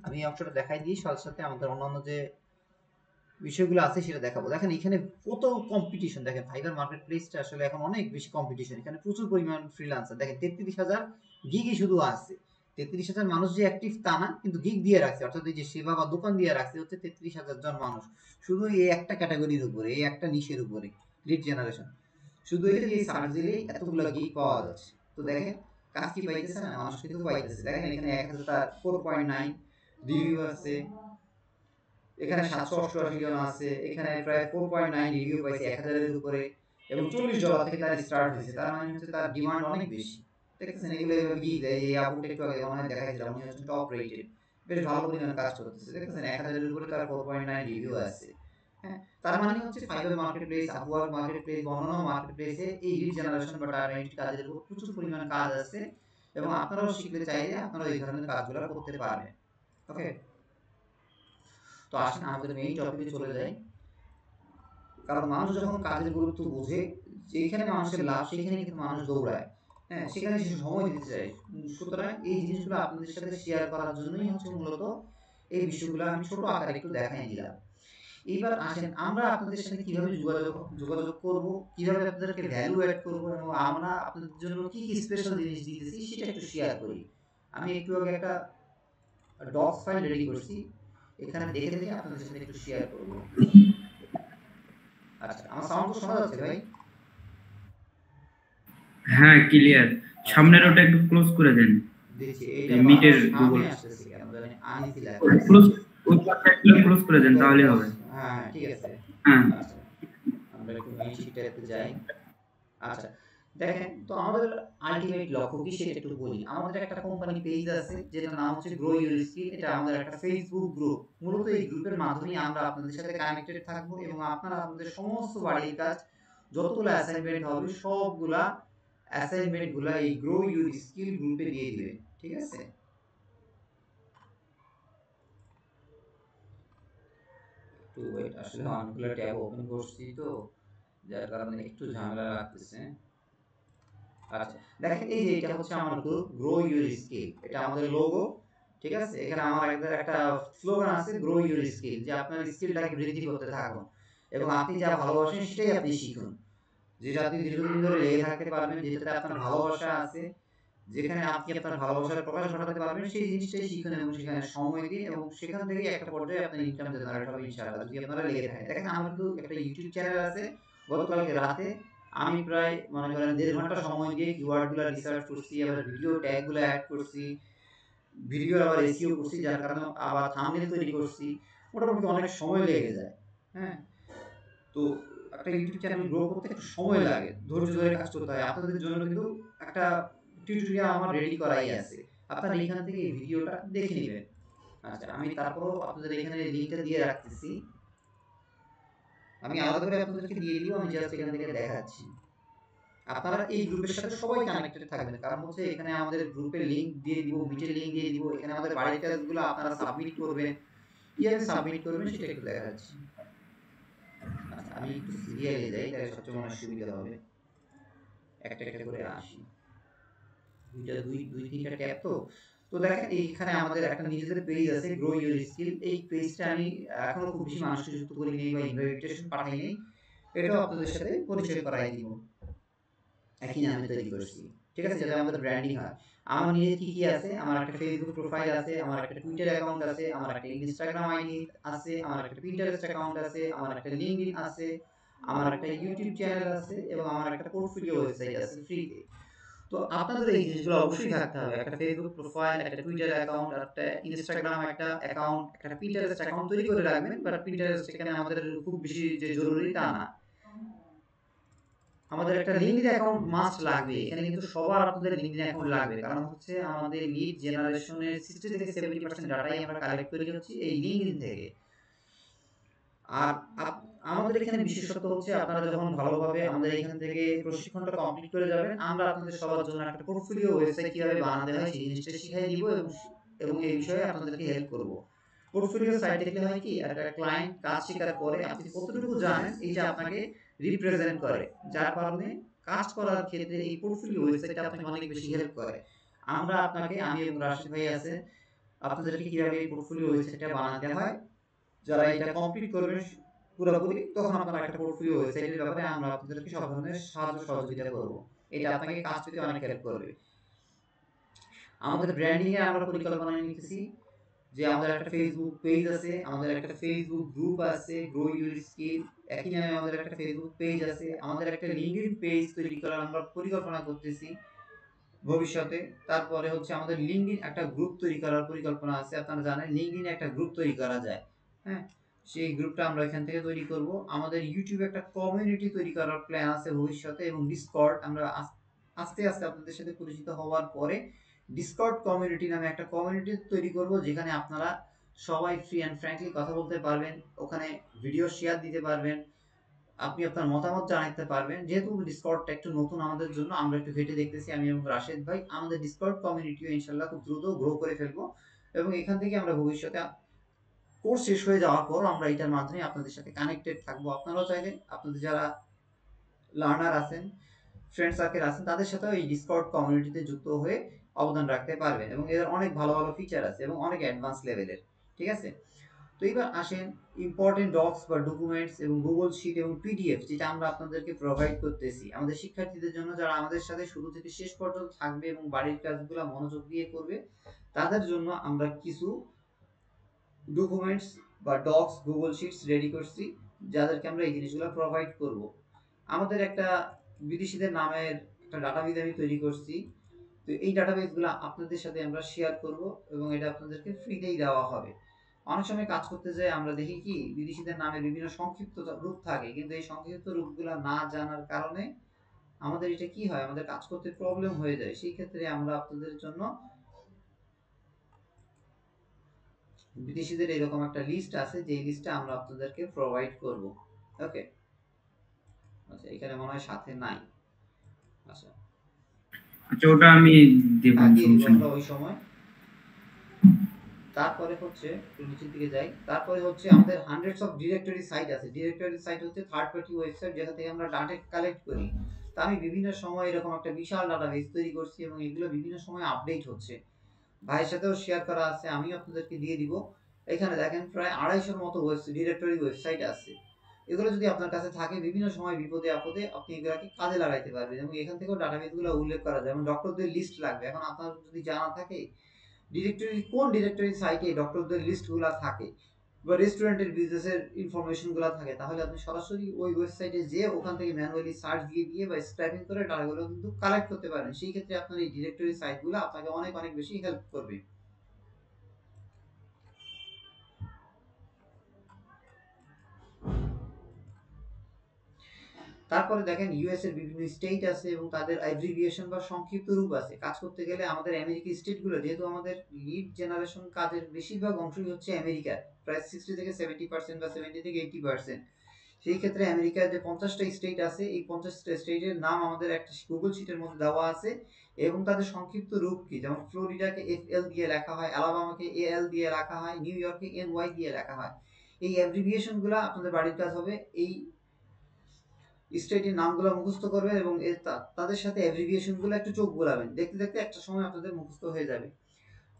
আমি এই অংশটা দেখাই দিই, সাথে সাথে আমাদের অন্যান্য যে বিষয়গুলো আছে সেটা দেখাবো। দেখেন এখানে কত কম্পিটিশন, দেখেন ফাইবার মার্কেট প্লেসটা আসলে এখন অনেক বেশি কম্পিটিশন, এখানে প্রচুর পরিমাণ ফ্রিল্যান্সার। দেখেন 33,000 গিগই শুধু আছে। 33,000 মানুষ যে অ্যাক্টিভ তা না, কিন্তু গিগ দিয়ে রাখছে, অর্থাৎ এই যে সেবা বা দোকান দিয়ে রাখছে হচ্ছে 33,000 জন মানুষ, শুধু এই একটা ক্যাটাগরির উপরে, এই একটা নিশের উপরে, লিড জেনারেশন। শুধু এটা দিয়ে সার্চ দিলেই এতগুলো গিগ পাওয়া যাচ্ছে। তো দেখেন কাজ কি পাইতেছে না, মানুষ কিন্তু পাইতেছে। দেখেন এখানে 1004.9 রিভিউ আছে, এখানে 788 জন আছে, এখানে প্রায় 4.9 রিভিউ পাইছে 1000-এর উপরে, এবং $40 থেকে তার স্টার্ট হয়েছে। তার মানে হচ্ছে তার ডিমান্ড অনেক বেশি। দেখতেছেন এগুলো এভাবে গিগ দেয়। এই আপুটা একটু আগে মনে হয় দেখাইছিলাম, উনি হচ্ছেন টপ রেটেড, বেশ ভালো পরিমাণ কাজ করতেছে। দেখতেছেন 1000-এর উপরে তার 4.9 রিভিউ আছে। হ্যাঁ, তার মানে হচ্ছে fibre market place, Upwork market place, অন্যান্য মার্কেট প্লেসে এই লিড জেনারেশন বা ডাটা এন্ট্রি কাজের উপর প্রচুর পরিমাণ কাজ আছে, এবং আপনারাও শিখতে চাইলে আপনারা এই ধরনের কাজগুলো করতে পারবেন। ওকে, তো আসেন আমাদের মেইন টপিকে চলে যাই। কারণ মানুষ যখন কাজের গুরুত্ব বোঝে, যেখানে মানুষের লাভ সেখানে কিন্তু মানুষ দৌড়ায়। হ্যাঁ, সেখানে সে সময় দিতে চায়। সুতরাং এই জিনিসগুলো আপনাদের সাথে শেয়ার করার জন্যই হচ্ছে মূলত এই বিষয়গুলো আমি ছোট আকারে একটু দেখাই দিলাম। এইবার আসেন আমরা আপনাদের সাথে কিভাবে যোগাযোগ করব, কিভাবে আপনাদেরকে ভ্যালু অ্যাড করব, এবং আমরা আপনাদের জন্য কি কি স্পেশাল জিনিস দিতেছি সেটা একটু শেয়ার করি। আমি একটু আগে একটা ডক্স ফাইল রেডি করছি, এখানে দেখে দেখে আপনাদের সাথে একটু শেয়ার করব। আচ্ছা, আমার সাউন্ড শোনা যাচ্ছে ভাই? হ্যাঁ, ক্লিয়ার। আচ্ছা, সামনের ওটা একটু ক্লোজ করে দেন। দেখছি এই এটা মিটের বারবার গুগল সামনে আসতেছে কেন জানি, আনইজি লাগতেছে। ক্লোজ, ওই পাশটা ক্লোজ করে দেন, তাহলে ক্লোজ, হবে। হ্যাঁ হ্যাঁ ঠিক আছে। হ্যাঁ আচ্ছা, আমরা একটু মেইন শিটটাতে যাই। আচ্ছা, দেখেন তো আমাদের আলটিমেট লক্ষ্য কি সেটা একটু বলি। আমাদের একটা কোম্পানি পেজ আছে যেটার নাম হচ্ছে গ্রো ইউর স্কিল। এটা আমাদের একটা ফেসবুক গ্রুপ। মূলত এই গ্রুপের মাধ্যমে আমরা আপনাদের সাথে কানেক্টেড থাকবো, এবং আপনারা আপনাদের সমস্ত বাড়ির কাজ, যতগুলো অ্যাসাইনমেন্ট হবে সবগুলা অ্যাসাইনমেন্ট গুলা এই গ্রো ইউর স্কিল গ্রুপে দিয়ে দিবেন। ঠিক আছে? একটু ওয়েট, আসলে অনেকগুলো ট্যাব ওপেন করছি তো, যার কারণে একটু ঝামেলা লাগতেছে। আচ্ছা, দেখেন এই যে এটা হচ্ছে আমার গ্রুপ গ্রো ইউর স্কিল, এটা আমাদের লোগো। ঠিক আছে, এখানে আমার একটা স্লোগান আছে, গ্রো ইউর স্কিল, যে আপনার স্কিলটাকে বৃদ্ধি করতে থাকুন, এবং আপনি যা ভালোবাসেন সেটাই আপনি শিখুন, যেটা আপনি দীর্ঘদিন ধরে লেগে থাকতে পারবেন, যেটাতে আপনার ভালোবাসা আছে, যেখানে আপনি আপনার ভালোবাসার প্রকাশ ঘটাতে পারবেন, সেই জিনিসটাই শিখুন এবং সেখানে সময় দিন, এবং সেখান থেকে একটা পর্যায়ে আপনার ইনকাম জেনারেট হবে ইনশাআল্লাহ, যদি আপনারা লেগে থাকেন। দেখেন আমার কিন্তু একটা ইউটিউব চ্যানেল আছে। গতকালকে রাতে আমি প্রায় মনে করেন 1.5 ঘন্টা সময় দিয়ে কিওয়ার্ডগুলো রিসার্চ করছি, আবার ভিডিও ট্যাগগুলো অ্যাড করছি, ভিডিওর আবার এসইও করছি, যার কারণে আবার থাম্বনেল তৈরি করছি। মোটামুটি অনেক সময় লেগে যায়। হ্যাঁ, তো একটা ইউটিউব চ্যানেল গ্রো করতে একটু সময় লাগে, ধৈর্য ধরে কাজ করতে হয়। আপনাদের জন্য কিন্তু একটা টিউটোরিয়াল আমার রেডি করাই আছে, আপনারা এখান থেকে এই ভিডিওটা দেখে নেবেন। আচ্ছা, আমি তারপরও আপনাদের এখানে লিংকটা দিয়ে রাখতেছি, আমি আলাদা করে আপনাদেরকে দিয়ে দিব, আমি জাস্ট এখান থেকে দেখাচ্ছি। আপনারা এই গ্রুপের সাথে সবাই কানেক্টেড থাকবেন, কারণ হচ্ছে এখানে আমাদের গ্রুপের লিংক দিয়ে দিব, মিটের লিংক দিয়ে দিব, এখানে আমাদের বাড়ির কাজগুলো আপনারা সাবমিট করবেন। কিভাবে সাবমিট করবেন সেটা একটু দেখাচ্ছি। আচ্ছা, আমি একটু সিরিয়ালে যাই, তাহলে সবচেয়ে মনে হয় সুবিধা হবে। একটা একটা করে আসি, দুই তিনটা ট্যাব তো। তো দেখেন এইখানে আমাদের একটা নিজেদের পেজ আছে, গ্রো ইউর স্কিল। এই পেজটা আমি এখনো খুব বেশি মানুষকে যুক্ত করিনি বা ইনভাইটেশন পাঠাইনি, এটাও আপনাদের সাথে পরিচয় করাই দিব। একই নামে তৈরি করছি, ঠিক আছে, যাতে আমাদের ব্র্যান্ডিং হয়। আমার নিজের কি কি আছে, আমার একটা ফেসবুক প্রোফাইল আছে, আমার একটা টুইটার অ্যাকাউন্ট আছে, আমার একটা ইনস্টাগ্রাম আইডি আছে, আমার একটা পিন্টারেস্ট অ্যাকাউন্ট আছে, আমার একটা লিঙ্কডইন আছে, আমার একটা ইউটিউব চ্যানেল আছে, এবং আমার একটা পোর্টফোলিও ওয়েবসাইট আছে ফ্রিতে। তো আপনাদের এই জিনিসগুলো অবশ্যই থাকতে হবে, একটা ফেসবুক প্রোফাইল, একটা টুইটার অ্যাকাউন্ট, একটা ইনস্টাগ্রাম একটা অ্যাকাউন্ট, একটা পিন্টারেস্ট অ্যাকাউন্ট তৈরি করে রাখবেন। বাট পিন্টারেস্ট এখানে আমাদের খুব বেশি যে জরুরি তা না, আমাদের একটা লিঙ্কডইন অ্যাকাউন্ট মাস্ট লাগবে। এখানে কিন্তু সবার আপনাদের লিঙ্কডইন অ্যাকাউন্ট লাগবে, কারণ হচ্ছে আমাদের লিড জেনারেশনের 60 থেকে 70% ডাটাই আমরা কালেক্ট করি হচ্ছে এই লিঙ্কডইন থেকে। আর আমাদের এখানে বিশেষত হচ্ছে আপনারা যখন ভালোভাবে আমাদের এখান থেকে প্রশিক্ষণটা কমপ্লিট করে যাবেন, আমরা আপনাদের সবার জন্য একটা পোর্টফোলিও ওয়েবসাইট কিভাবে বানাতে হয় সেই জিনিসটা শিখিয়ে দিব, এবং এই বিষয়ে আপনাদেরকে হেল্প করব। পোর্টফোলিও সাইট দেখলে হয় কি, একটা ক্লায়েন্ট কাজ শেখার পরে আপনি কতটুকু জানেন এইটা আপনাকে রিপ্রেজেন্ট করে, যার কারণে কাজ করার ক্ষেত্রে এই পোর্টফোলিও ওয়েবসাইটটা আপনাকে অনেক বেশি হেল্প করে। আমরা আপনাকে, আমি এবং রাশিদ ভাই আছে, আপনাদেরকে কিভাবে এই পোর্টফোলিও ওয়েবসাইটটা বানাতে হয়, যারা এটা কমপ্লিট করবেন পুরোপুরি, তখন আপনারা একটা পোর্টফোলিও ওয়েবসাইটের ব্যাপারে আমরা আপনাদেরকে সব ধরনের সাহায্য সহযোগিতা করব। এটা আপনাকে কাজ পেতে অনেক হেল্প করবে। আমাদের ব্র্যান্ডিং এর আমরা পরিকল্পনা নিতেছি যে আমাদের একটা ফেসবুক পেজ আছে, আমাদের একটা ফেসবুক গ্রুপ আছে, গ্রো ইউর স্কিল, একই নামে আমাদের একটা ফেসবুক পেজ আছে, আমাদের একটা লিঙ্কডইন পেজ তৈরি করার আমরা পরিকল্পনা করতেছি ভবিষ্যতে। তারপরে হচ্ছে আমাদের লিঙ্কডইন একটা গ্রুপ তৈরি করার পরিকল্পনা আছে। আপনারা জানেন লিঙ্কডইনে একটা গ্রুপ তৈরি করা যায়, হ্যাঁ, সেই গ্রুপটা আমরা এখান থেকে তৈরি করব। আমাদের ইউটিউবে একটা কমিউনিটি তৈরি করার প্ল্যান আছে ভবিষ্যতে, এবং ডিসকর্ড আমরা আস্তে আস্তে আপনাদের সাথে পরিচিত হওয়ার পরে ডিসকর্ড কমিউনিটি নামে একটা কমিউনিটি তৈরি করব, যেখানে আপনারা সবাই ফ্রি অ্যান্ড ফ্র্যাঙ্কলি কথা বলতে পারবেন, ওখানে ভিডিও শেয়ার দিতে পারবেন, আপনি আপনার মতামত জানাতে পারবেন। যেহেতু ডিসকর্ডটা একটু নতুন আমাদের জন্য, আমরা একটু ঘেটে দেখতেছি আমি এবং রাশেদ ভাই, আমাদের ডিসকর্ড কমিউনিটিও ইনশাআল্লাহ খুব দ্রুত গ্রো করে ফেলবো, এবং এখান থেকে আমরা ভবিষ্যতে কোর্স শেষ হয়ে যাওয়ার পর আমরা এটার মাধ্যমে আপনাদের সাথে কানেক্টেড থাকবো। আপনারাও চাইলে আপনাদের যারা লার্নার আছেন, ফ্রেন্ড সার্কেল আছেন, তাদের সাথেও এই ডিসকর্ড কমিউনিটিতে যুক্ত হয়ে অবদান রাখতে পারবেন, এবং এর অনেক ভালো ভালো ফিচার আছে এবং অনেক অ্যাডভান্স লেভেলের। ঠিক আছে, তো এবার আসেন ইম্পর্টেন্ট ডক্স বা ডকুমেন্টস এবং গুগল শিট এবং পিডিএফ, যেটা আমরা আপনাদেরকে প্রোভাইড করতেছি আমাদের শিক্ষার্থীদের জন্য, যারা আমাদের সাথে শুরু থেকে শেষ পর্যন্ত থাকবে এবং বাড়ির কাজগুলো মনোযোগ দিয়ে করবে, তাদের জন্য আমরা কিছু ডকুমেন্টস বা ডক্স গুগল শিটস রেডি করছি, যাদেরকে আমরা এই জিনিসগুলো প্রোভাইড করব। আমাদের একটা বিদেশিদের নামের একটা ডাটাবেজ আমি তৈরি করছি, তো এই ডাটাবেসগুলো আপনাদের সাথে আমরা শেয়ার করব, এবং এটা আপনাদেরকে ফ্রিতেই দেওয়া হবে। অনেক সময় কাজ করতে যাই আমরা দেখি কি বিদেশিদের নামে বিভিন্ন সংক্ষিপ্ত রূপ থাকে, কিন্তু এই সংক্ষিপ্ত রূপগুলো না জানার কারণে আমাদের এটা কি হয়, আমাদের কাজ করতে প্রবলেম হয়ে যায়। সেই ক্ষেত্রে আমরা আপনাদের জন্য বিদেশিদের এরকম একটা লিস্ট আছে, যে লিস্টটা আমরা আপনাদেরকে প্রোভাইড করব। ওকে, আচ্ছা এখানে মনে হয় সাথে নাই। আচ্ছা আচ্ছা, ওটা আমি দেব, হ্যাঁ দিয়ে দিব সমস্যা নেই। আমরা ওই সময়। তারপরে হচ্ছে একটু নিচের দিকে যাই, তারপরে হচ্ছে আমাদের হান্ড্রেডস অফ ডিরেক্টরি সাইট আছে। ডিরেক্টরি সাইট হচ্ছে থার্ড পার্টি ওয়েবসাইট, যেখান থেকে আমরা ডাটা কালেক্ট করি। তা আমি বিভিন্ন সময় এরকম একটা বিশাল ডাটাবেস তৈরি করছি, এবং এগুলো বিভিন্ন সময় আপডেট হচ্ছে। ভাইয়ের সাথেও শেয়ার করা আছে, আমিও আপনাদেরকে দিয়ে দিব। এখানে দেখেন প্রায় 250-র মতো ডিরেক্টরি ওয়েবসাইট আছে। এগুলো যদি আপনার কাছে থাকে, বিভিন্ন সময় বিপদে আপদে আপনি এগুলোকে কাজে লাগাইতে পারবেন, এবং এখান থেকেও ডাটাবেসগুলো উল্লেখ করা যায়। এবং ডক্টরদের লিস্ট লাগবে, এখন আপনার যদি জানা থাকে কোন ডিরেক্টরি সাইটে ডক্টরদের লিস্টগুলো থাকে বা রেস্টুরেন্টের বিজনেসের ইনফরমেশনগুলো থাকে, তাহলে আপনি সরাসরি ওই ওয়েবসাইটে যেয়ে ওখান থেকে ম্যানুয়ালি সার্চ দিয়ে বা স্ক্র্যাপিং করে ডাটাগুলো কিন্তু কালেক্ট করতে পারেন। সেই ক্ষেত্রে আপনার এই ডিরেক্টরি সাইটগুলো আপনাকে অনেক অনেক বেশি হেল্প করবে। তারপরে দেখেন ইউএস এর বিভিন্ন স্টেট আছে, এবং তাদের অ্যাব্রিভিয়েশন বা সংক্ষিপ্ত রূপ আছে। কাজ করতে গেলে আমাদের আমেরিকা স্টেটগুলো, যেহেতু আমাদের লিড জেনারেশন কাজের বেশিরভাগ অংশই হচ্ছে আমেরিকার, প্রায় 60 থেকে 70% বা 70 থেকে 80%। সেই ক্ষেত্রে আমেরিকার যে 50টা স্টেট আছে, এই 50টা স্টেটের নাম আমাদের একটা গুগল শিটের মধ্যে দেওয়া আছে, এবং তাদের সংক্ষিপ্ত রূপ কি, যেমন ফ্লোরিডাকে এফএল দিয়ে লেখা হয়, আলাবামাকে এএল দিয়ে লেখা হয়, নিউ ইয়র্কে এনওয়াই দিয়ে লেখা হয়। এই অ্যাব্রিভিয়েশনগুলো আপনাদের বাড়ির কাজ হবে এই স্টেটের নামগুলো মুখস্থ করবেন, এবং তাদের সাথে অ্যাব্রিভিয়েশনগুলো একটু চোখ বোলাবেন, দেখতে দেখতে একটা সময় আপনাদের মুখস্থ হয়ে যাবে।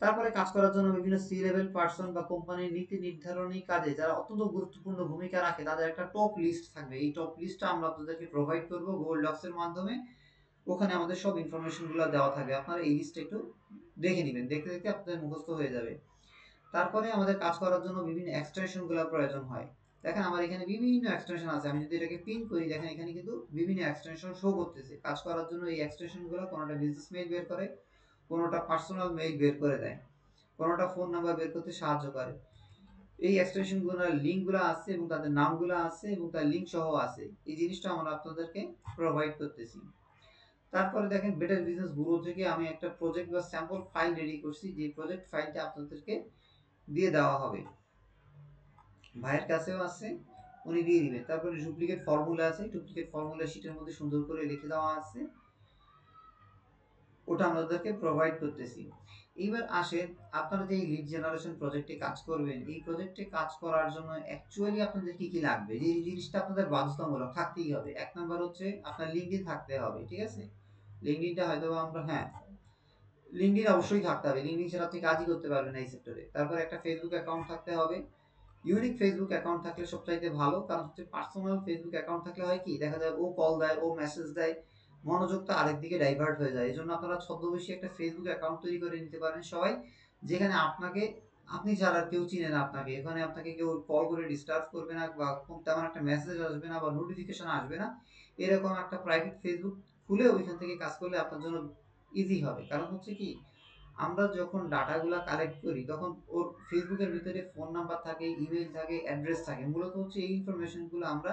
তারপরে কাজ করার জন্য বিভিন্ন সি লেভেল পার্সন বা কোম্পানির নীতি নির্ধারণী কাজে যারা অত্যন্ত গুরুত্বপূর্ণ ভূমিকা রাখে, তাদের একটা টপ লিস্ট থাকবে। এই টপ লিস্টটা আমরা আপনাদেরকে প্রোভাইড করব গুগল ডক্স এর মাধ্যমে। ওখানে আমাদের সব ইনফরমেশনগুলো দেওয়া থাকবে, আপনারা এই লিস্টটা একটু দেখে নেবেন, দেখতে দেখতে আপনাদের মুখস্থ হয়ে যাবে। তারপরে আমাদের কাজ করার জন্য বিভিন্ন এক্সটেনশনগুলো প্রয়োজন হয়। দেখেন আমার এখানে বিভিন্ন এক্সটেনশন আছে, আমি যদি এটাকে পিন করি, দেখেন এখানে কিন্তু বিভিন্ন এক্সটেনশন শো করতেছে। কাজ করার জন্য এই এক্সটেনশনগুলো কোনোটা বিজনেস মেইল বের করে, কোনোটা পার্সোনাল মেইল বের করে দেয়, কোনোটা ফোন নাম্বার বের করতে সাহায্য করে। এই এক্সটেনশনগুলোর লিঙ্কগুলো আছে, এবং তাদের নামগুলো আছে, এবং তার লিঙ্ক সহ আছে। এই জিনিসটা আমরা আপনাদেরকে প্রোভাইড করতেছি। তারপরে দেখেন বেটার বিজনেস ব্যুরো থেকে আমি একটা প্রজেক্ট বা স্যাম্পল ফাইল রেডি করছি, যে প্রজেক্ট ফাইলটা আপনাদেরকে দিয়ে দেওয়া হবে। ভাইয়ের কাছেও আছে, উনি দিয়ে দিবেন। তারপরে ডুপ্লিকেট ফর্মুলা আছে, ডুপ্লিকেট ফর্মুলা শিটের মধ্যে সুন্দর করে লিখে দেওয়া আছে, ওটা আমাদেরকে প্রোভাইড করতেছি। এইবার আসেন আপনারা যে লিড জেনারেশন প্রজেক্টে কাজ করবেন, এই প্রজেক্টে কাজ করার জন্য অ্যাকচুয়ালি আপনাদের কি কি লাগবে, যে জিনিসটা আপনাদের বাধ্যতামূলক থাকতেই হবে। এক নাম্বার হচ্ছে আপনার লিঙ্কডইন থাকতে হবে, ঠিক আছে। লিঙ্কডইনটা হয়তো আমরা, হ্যাঁ, লিঙ্কডইন অবশ্যই থাকতে হবে, লিঙ্কডইন ছাড়া আপনি কাজই করতে পারবেন না এই সেক্টরে। তারপর একটা ফেসবুক অ্যাকাউন্ট থাকতে হবে, ইউনিক ফেসবুক অ্যাকাউন্ট থাকলে সবচাইতে ভালো, কারণ হচ্ছে পার্সোনাল ফেসবুক অ্যাকাউন্ট থাকলে হয় কি দেখা যায় ও কল দেয়, ও মেসেজ দেয়, মনোযোগটা আরেকদিকে ডাইভার্ট হয়ে যায়। এই জন্য আপনারা ছদ্মবেশী একটা ফেসবুক অ্যাকাউন্ট তৈরি করে নিতে পারেন সবাই, যেখানে আপনাকে, আপনি ছাড়া আর কেউ চিনে না আপনাকে, এখানে আপনাকে কেউ কল করে ডিস্টার্ব করবে না, বা তেমন একটা মেসেজ আসবে না বা নোটিফিকেশন আসবে না। এরকম একটা প্রাইভেট ফেসবুক খুলে ওইখান থেকে কাজ করলে আপনার জন্য ইজি হবে। কারণ হচ্ছে কি, আমরা যখন ডাটাগুলা কালেক্ট করি তখন ওর ফেসবুকের ভিতরে ফোন নাম্বার থাকে, ইমেল থাকে, অ্যাড্রেস থাকে, মূলত হচ্ছে এই ইনফরমেশনগুলো আমরা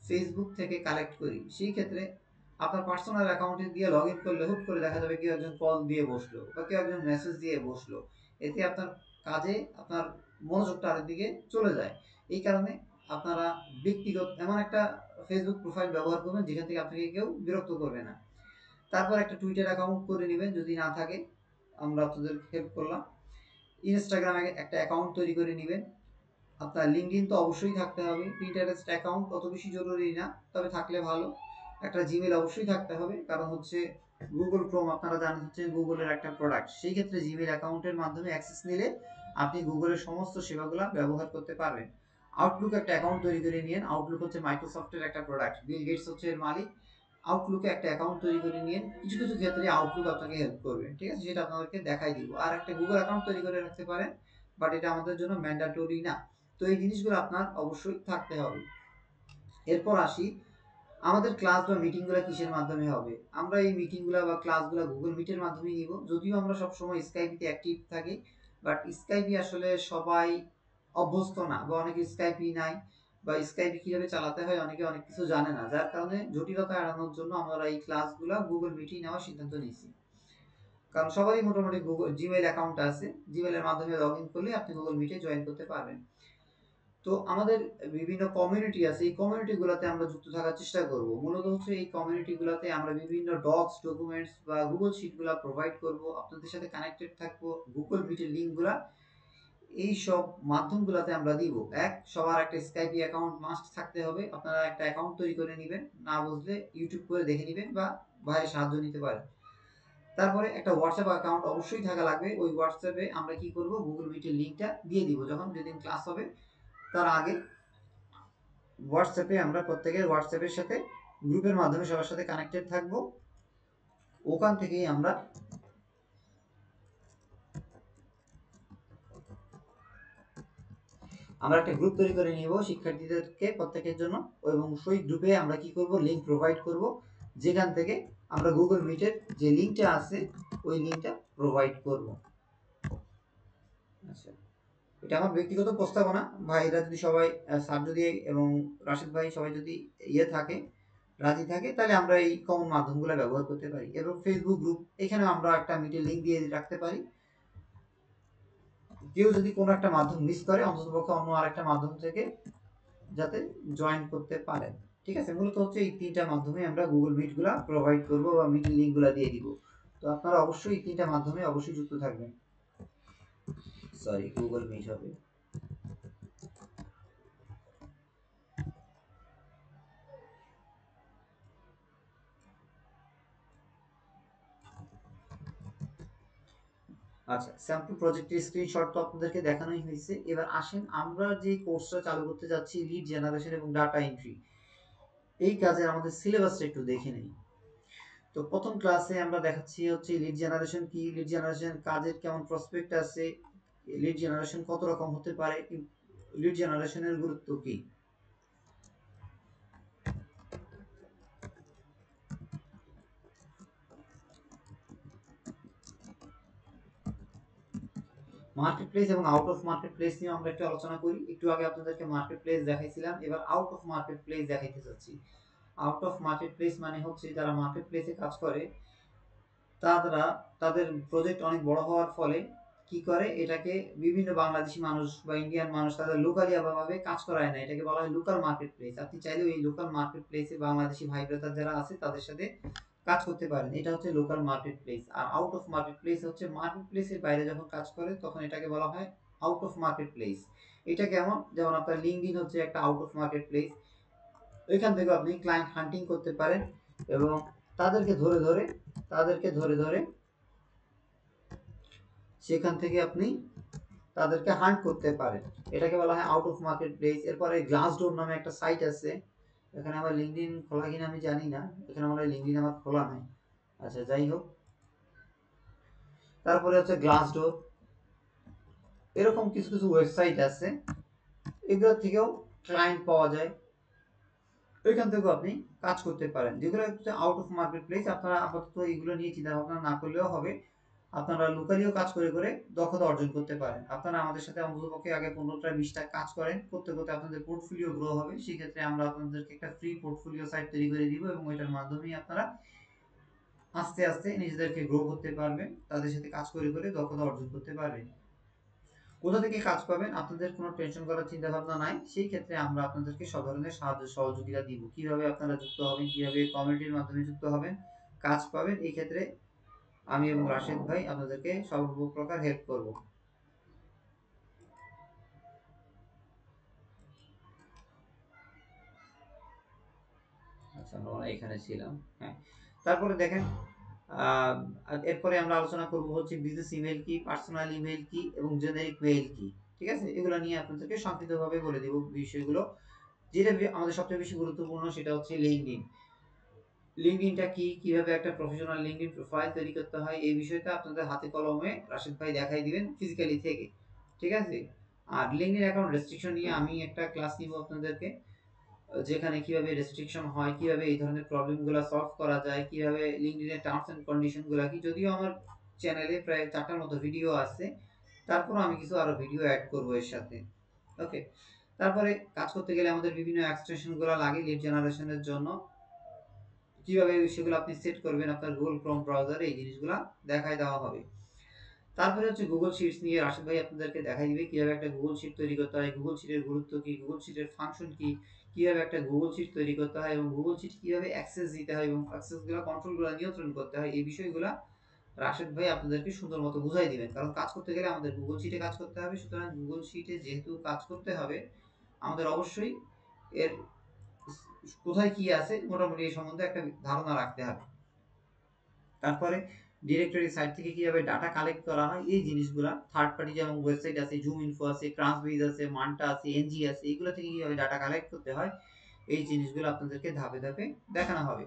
ফেসবুক থেকে কালেক্ট করি। সেই ক্ষেত্রে আপনার পার্সোনাল অ্যাকাউন্টে দিয়ে লগ ইন করলে হুট করে দেখা যাবে কেউ একজন কল দিয়ে বসলো বা কেউ একজন মেসেজ দিয়ে বসলো, এতে আপনার কাজে আপনার মনোযোগটা আরেকদিকে চলে যায়। এই কারণে আপনারা ব্যক্তিগত এমন একটা ফেসবুক প্রোফাইল ব্যবহার করবেন যেখান থেকে আপনাকে কেউ বিরক্ত করবে না। তারপর একটা টুইটার অ্যাকাউন্ট করে নেবেন, যদি না থাকে আমরা আপনাদের হেল্প করলাম। ইনস্টাগ্রামে একটা অ্যাকাউন্ট তৈরি করে নেবেন। আপনার লিঙ্কডইন তো অবশ্যই থাকতে হবে, পিন্টারেস্ট অ্যাকাউন্ট অত বেশি জরুরি না, তবে থাকলে ভালো। একটা জিমেল অবশ্যই থাকতে হবে, কারণ হচ্ছে গুগল ক্রোম আপনারা জানেন হচ্ছে গুগলের একটা প্রোডাক্ট, সেই ক্ষেত্রে জিমেল অ্যাকাউন্টের মাধ্যমে অ্যাক্সেস নিলে আপনি গুগলের সমস্ত সেবাগুলো ব্যবহার করতে পারবেন। আউটলুক একটা অ্যাকাউন্ট তৈরি করে নিন, আউটলুক হচ্ছে মাইক্রোসফটের একটা প্রোডাক্ট, বিল গেটস হচ্ছে এর মালিক। আউটলুকে একটা অ্যাকাউন্ট তৈরি করে নিন, কিছু কিছু ক্ষেত্রে আউটলুক আপনাকে হেল্প করবে, ঠিক আছে, সেটা আপনাদেরকে দেখাই দিব। আর একটা গুগল অ্যাকাউন্ট তৈরি করে রাখতে পারেন, বাট এটা আমাদের জন্য ম্যান্ডাটরি না। তো এই জিনিসগুলো আপনার অবশ্যই থাকতে হবে। এরপর আসি, আমাদের ক্লাস বা মিটিংগুলো কিসের মাধ্যমে হবে? আমরা এই মিটিংগুলো বা ক্লাসগুলো গুগল মিটের মাধ্যমে নিব, যদিও আমরা সবসময় স্কাইপিতে অ্যাক্টিভ থাকি, বাট স্কাইপি আসলে সবাই অভ্যস্ত না, বা অনেকে স্কাইপি নাই, বা স্কাইপি কিভাবে চালাতে হয় অনেকে অনেক কিছু জানে না, যার কারণে জটিলতা এড়ানোর জন্য আমরা এই ক্লাসগুলো গুগল মিটেই নেওয়ার সিদ্ধান্ত নিয়েছি। কারণ সবারই মোটামুটি গুগল জিমেইল অ্যাকাউন্ট আছে, জিমেইলের মাধ্যমে লগ ইন করলে আপনি গুগল মিটে জয়েন করতে পারবেন। তো আমাদের বিভিন্ন কমিউনিটি আছে, এই কমিউনিটিগুলোতে আমরা যুক্ত থাকার চেষ্টা করব। মূলত হচ্ছে এই কমিউনিটিগুলোতে আমরা বিভিন্ন ডক্স, ডকুমেন্টস বা গুগল শিটগুলো প্রোভাইড করব, আপনাদের সাথে কানেক্টেড থাকবো। গুগল মিটের লিঙ্কগুলা এই সব মাধ্যমগুলোতে আমরা দিব। সবার একটা স্কাইপি অ্যাকাউন্ট মাস্ট থাকতে হবে, আপনারা একটা অ্যাকাউন্ট তৈরি করে নেবেন, না বুঝলে ইউটিউব করে দেখে নেবেন বা ভাইয়ের সাহায্য নিতে পারেন। তারপরে একটা হোয়াটসঅ্যাপ অ্যাকাউন্ট অবশ্যই থাকা লাগবে, ওই হোয়াটসঅ্যাপে আমরা কি করব, গুগল মিটের লিঙ্কটা দিয়ে দিব, যখন যেদিন ক্লাস হবে তার আগে হোয়াটসঅ্যাপে আমরা প্রত্যেকের হোয়াটসঅ্যাপের সাথে গ্রুপের মাধ্যমে সবার সাথে কানেক্টেড থাকবো। ওখান থেকেই আমরা একটা গ্রুপ তৈরি করে নিব শিক্ষার্থীদেরকে প্রত্যেকের জন্য, এবং সেই গ্রুপে আমরা কি করব, লিঙ্ক প্রোভাইড করব, যেখান থেকে আমরা গুগল মিটের যে লিঙ্কটা আছে ওই লিঙ্কটা প্রোভাইড করব। আচ্ছা, এটা আমার ব্যক্তিগত প্রস্তাবনা, ভাইরা যদি সবাই স্যার যদি এবং রাশিদ ভাই সবাই যদি থাকে, রাজি থাকে, তাহলে আমরা এই কমন মাধ্যমগুলো ব্যবহার করতে পারি। এবং ফেসবুক গ্রুপ, এখানে আমরা একটা মিটের লিঙ্ক দিয়ে রাখতে পারি, কেউ যদি কোনো একটা মাধ্যম মিস করে অন্ততপক্ষে অন্য আরেকটা মাধ্যম থেকে যাতে জয়েন করতে পারে। ঠিক আছে, মূলত হচ্ছে এই তিনটা মাধ্যমে আমরা গুগল মিট গুলা প্রোভাইড করব বা মিটিং লিঙ্ক গুলা দিয়ে দিব। তো আপনারা অবশ্যই এই তিনটা মাধ্যমে অবশ্যই যুক্ত থাকবেন। সরি, গুগল মিট হবে। আচ্ছা, স্যাম্পল প্রজেক্টের স্ক্রিনশট তো আপনাদেরকে দেখানোই হয়েছে। এবার আসেন আমরা যে কোর্সটা চালু করতে যাচ্ছি, লিড জেনারেশন এবং ডাটা এন্ট্রি, এই কাজে আমাদের সিলেবাসটা একটু দেখে নেই। তো প্রথম ক্লাসে আমরা দেখাচ্ছি হচ্ছে লিড জেনারেশন কি, লিড জেনারেশন কাজের কেমন প্রসপেক্ট আছে, লিড জেনারেশন কত রকম হতে পারে, লিড জেনারেশনের গুরুত্ব কি। মার্কেট প্লেস এবং আউট অফ মার্কেট প্লেস নিয়ে আমরা একটু আলোচনা করি। একটু আগে আপনাদেরকে মার্কেট প্লেস দেখাইছিলাম, এবার আউট অফ মার্কেট প্লেস দেখাইতে চাচ্ছি। আউট অফ মার্কেট প্লেস মানে হচ্ছে যারা মার্কেট প্লেসে কাজ করে, তারা তাদের প্রজেক্ট অনেক বড় হওয়ার ফলে কি করে, এটাকে বিভিন্ন বাংলাদেশি মানুষ বা ইন্ডিয়ান মানুষ তাদের লোকালি ভাবে কাজ করায় না, এটাকে বলা হয় লোকাল মার্কেট প্লেস। আপনি চাইলেও এই লোকাল মার্কেট প্লেসে বাংলাদেশি ভাই ব্রাদার যারা আছে তাদের সাথে কাজ করতে পারেন, এটা হচ্ছে লোকাল মার্কেট প্লেস। আর আউট অফ মার্কেট প্লেস হচ্ছে মার্কেট প্লেসের বাইরে যখন কাজ করে তখন এটাকে বলা হয় আউট অফ মার্কেট প্লেস। এটা কেমন, যেমন আপনার লিঙ্কডইন হচ্ছে একটা আউট অফ মার্কেট প্লেস, ওইখান থেকে আপনি ক্লায়েন্ট হান্টিং করতে পারেন এবং তাদেরকে ধরে ধরে সেখান থেকে আপনি তাদেরকে হান্ট করতে পারেন। এটাকে বলা হয় আউট অফ মার্কেট প্লেস। এরপরে গ্লাসডোর নামে একটা সাইট আছে, এখানে আমার লিঙ্কডইন খোলা কিনা আমি জানি না, এখানে আমার লিঙ্কডইন আমার খোলা নাই। আচ্ছা যাই হোক, তারপরে হচ্ছে গ্লাসডোর, এরকম কিছু কিছু ওয়েবসাইট আছে, এগুলো থেকেও ক্লায়েন্ট পাওয়া যায়, এখান থেকেও আপনি কাজ করতে পারেন। যেগুলো হচ্ছে আউট অফ মার্কেট প্লেস, আপনারা আপাতত এগুলো নিয়ে চিন্তা ভাবনা না করলেও হবে, আপনারা লোকালিও কাজ করে করে দক্ষতা অর্জন করতে পারেন। আপনারা আমাদের সাথে অন্ততপক্ষে আগে 15টা 20টা কাজ করেন, করতে করতে আপনাদের পোর্টফোলিও গ্রো হবে। সেক্ষেত্রে আমরা আপনাদেরকে একটা ফ্রি পোর্টফোলিও সাইট তৈরি করে দিব এবং ওইটার মাধ্যমেই আপনারা আস্তে আস্তে নিজেদেরকে গ্রো করতে পারবেন, তাদের সাথে কাজ করে করে দক্ষতা অর্জন করতে পারবেন। কোথা থেকে কাজ পাবেন আপনাদের কোনো টেনশন করার চিন্তা ভাবনা নাই। সেই ক্ষেত্রে আমরা আপনাদেরকে সব ধরনের সাহায্য সহযোগিতা দিব। কিভাবে আপনারা যুক্ত হবেন, কিভাবে কমিউনিটির মাধ্যমে যুক্ত হবেন, কাজ পাবেন, এই ক্ষেত্রে আমি এবং রাশেদ ভাই আপনাদেরকে সর্বপ্রকার হেল্প করব। আচ্ছা আমরা এখানে ছিলাম, হ্যাঁ। তারপরে দেখেন, এরপরে আমরা আলোচনা করব হচ্ছে বিজনেস ইমেল কি, পার্সোনাল ইমেল কি এবং জেনারিক মেইল কি। ঠিক আছে, এগুলো নিয়ে আপনাদেরকে সংক্ষিপ্তভাবে বলে দেব বিষয়গুলো। যেটা আমাদের সবচেয়ে বেশি গুরুত্বপূর্ণ সেটা হচ্ছে লিঙ্কডইন। লিঙ্কডইনটা কি, কিভাবে একটা প্রফেশনাল লিঙ্কডইন প্রোফাইল তৈরি করতে হয়, এই বিষয়টা আপনাদের হাতে কলমে রাশিদ ভাই দেখাই দিবেন ফিজিক্যালি থেকে। ঠিক আছে, আর লিঙ্কডইন অ্যাকাউন্ট রেস্ট্রিকশন নিয়ে আমি একটা ক্লাস নিব আপনাদেরকে, যেখানে কিভাবে রেস্ট্রিকশন হয়, কিভাবে এই ধরনের প্রবলেমগুলো সলভ করা যায়, কিভাবে লিঙ্কডইনের টার্মস এন্ড কন্ডিশনগুলো কি। যদিও আমার চ্যানেলে প্রায় 4টার মতো ভিডিও আছে, তারপর আমি কিছু আরো ভিডিও অ্যাড করব এর সাথে। ওকে, তারপরে কাজ করতে গেলে আমাদের বিভিন্ন এক্সটেনশনগুলো লাগে লিড জেনারেশনের জন্য, কিভাবে সেগুলো আপনি সেট করবেন আপনার গুগল ক্রোম ব্রাউজারে, এই জিনিসগুলো দেখাই দেওয়া হবে। তারপরে হচ্ছে গুগল শিটস নিয়ে রাশিদ ভাই আপনাদেরকে দেখাই দিবে কিভাবে একটা গুগল শিট তৈরি করতে হয়, গুগল শিটের গুরুত্ব কি, গুগল শিটের ফাংশন কি, কিভাবে একটা গুগল শিট তৈরি করতে হয় এবং গুগল শিট কিভাবে অ্যাক্সেস দিতে হয় এবং অ্যাক্সেসগুলো কন্ট্রোলগুলো নিয়ন্ত্রণ করতে হয়, এই বিষয়গুলো রাশিদ ভাই আপনাদেরকে সুন্দর মতো বুঝাই দিবেন। কারণ কাজ করতে গেলে আমাদের গুগল শিটে কাজ করতে হবে, সুতরাং গুগল শিটে যেহেতু কাজ করতে হবে আমাদের অবশ্যই এর কোথায় কি আছে মোটামুটি এই সম্বন্ধে একটা ধারণা রাখতে হবে। তারপরে ডিরেক্টরি সাইট থেকে কিভাবে ডাটা কালেক্ট করা হয়, এই জিনিসগুলা থার্ড পার্টি যেমন ওয়েবসাইট আছে, জুম ইনফো আছে, ক্রান্সবিজ আছে, মান্টা আছে, এনজি আছে, এগুলো থেকে কিভাবে ডাটা কালেক্ট করতে হয়, এই জিনিসগুলো আপনাদেরকে ধাপে ধাপে দেখানো হবে।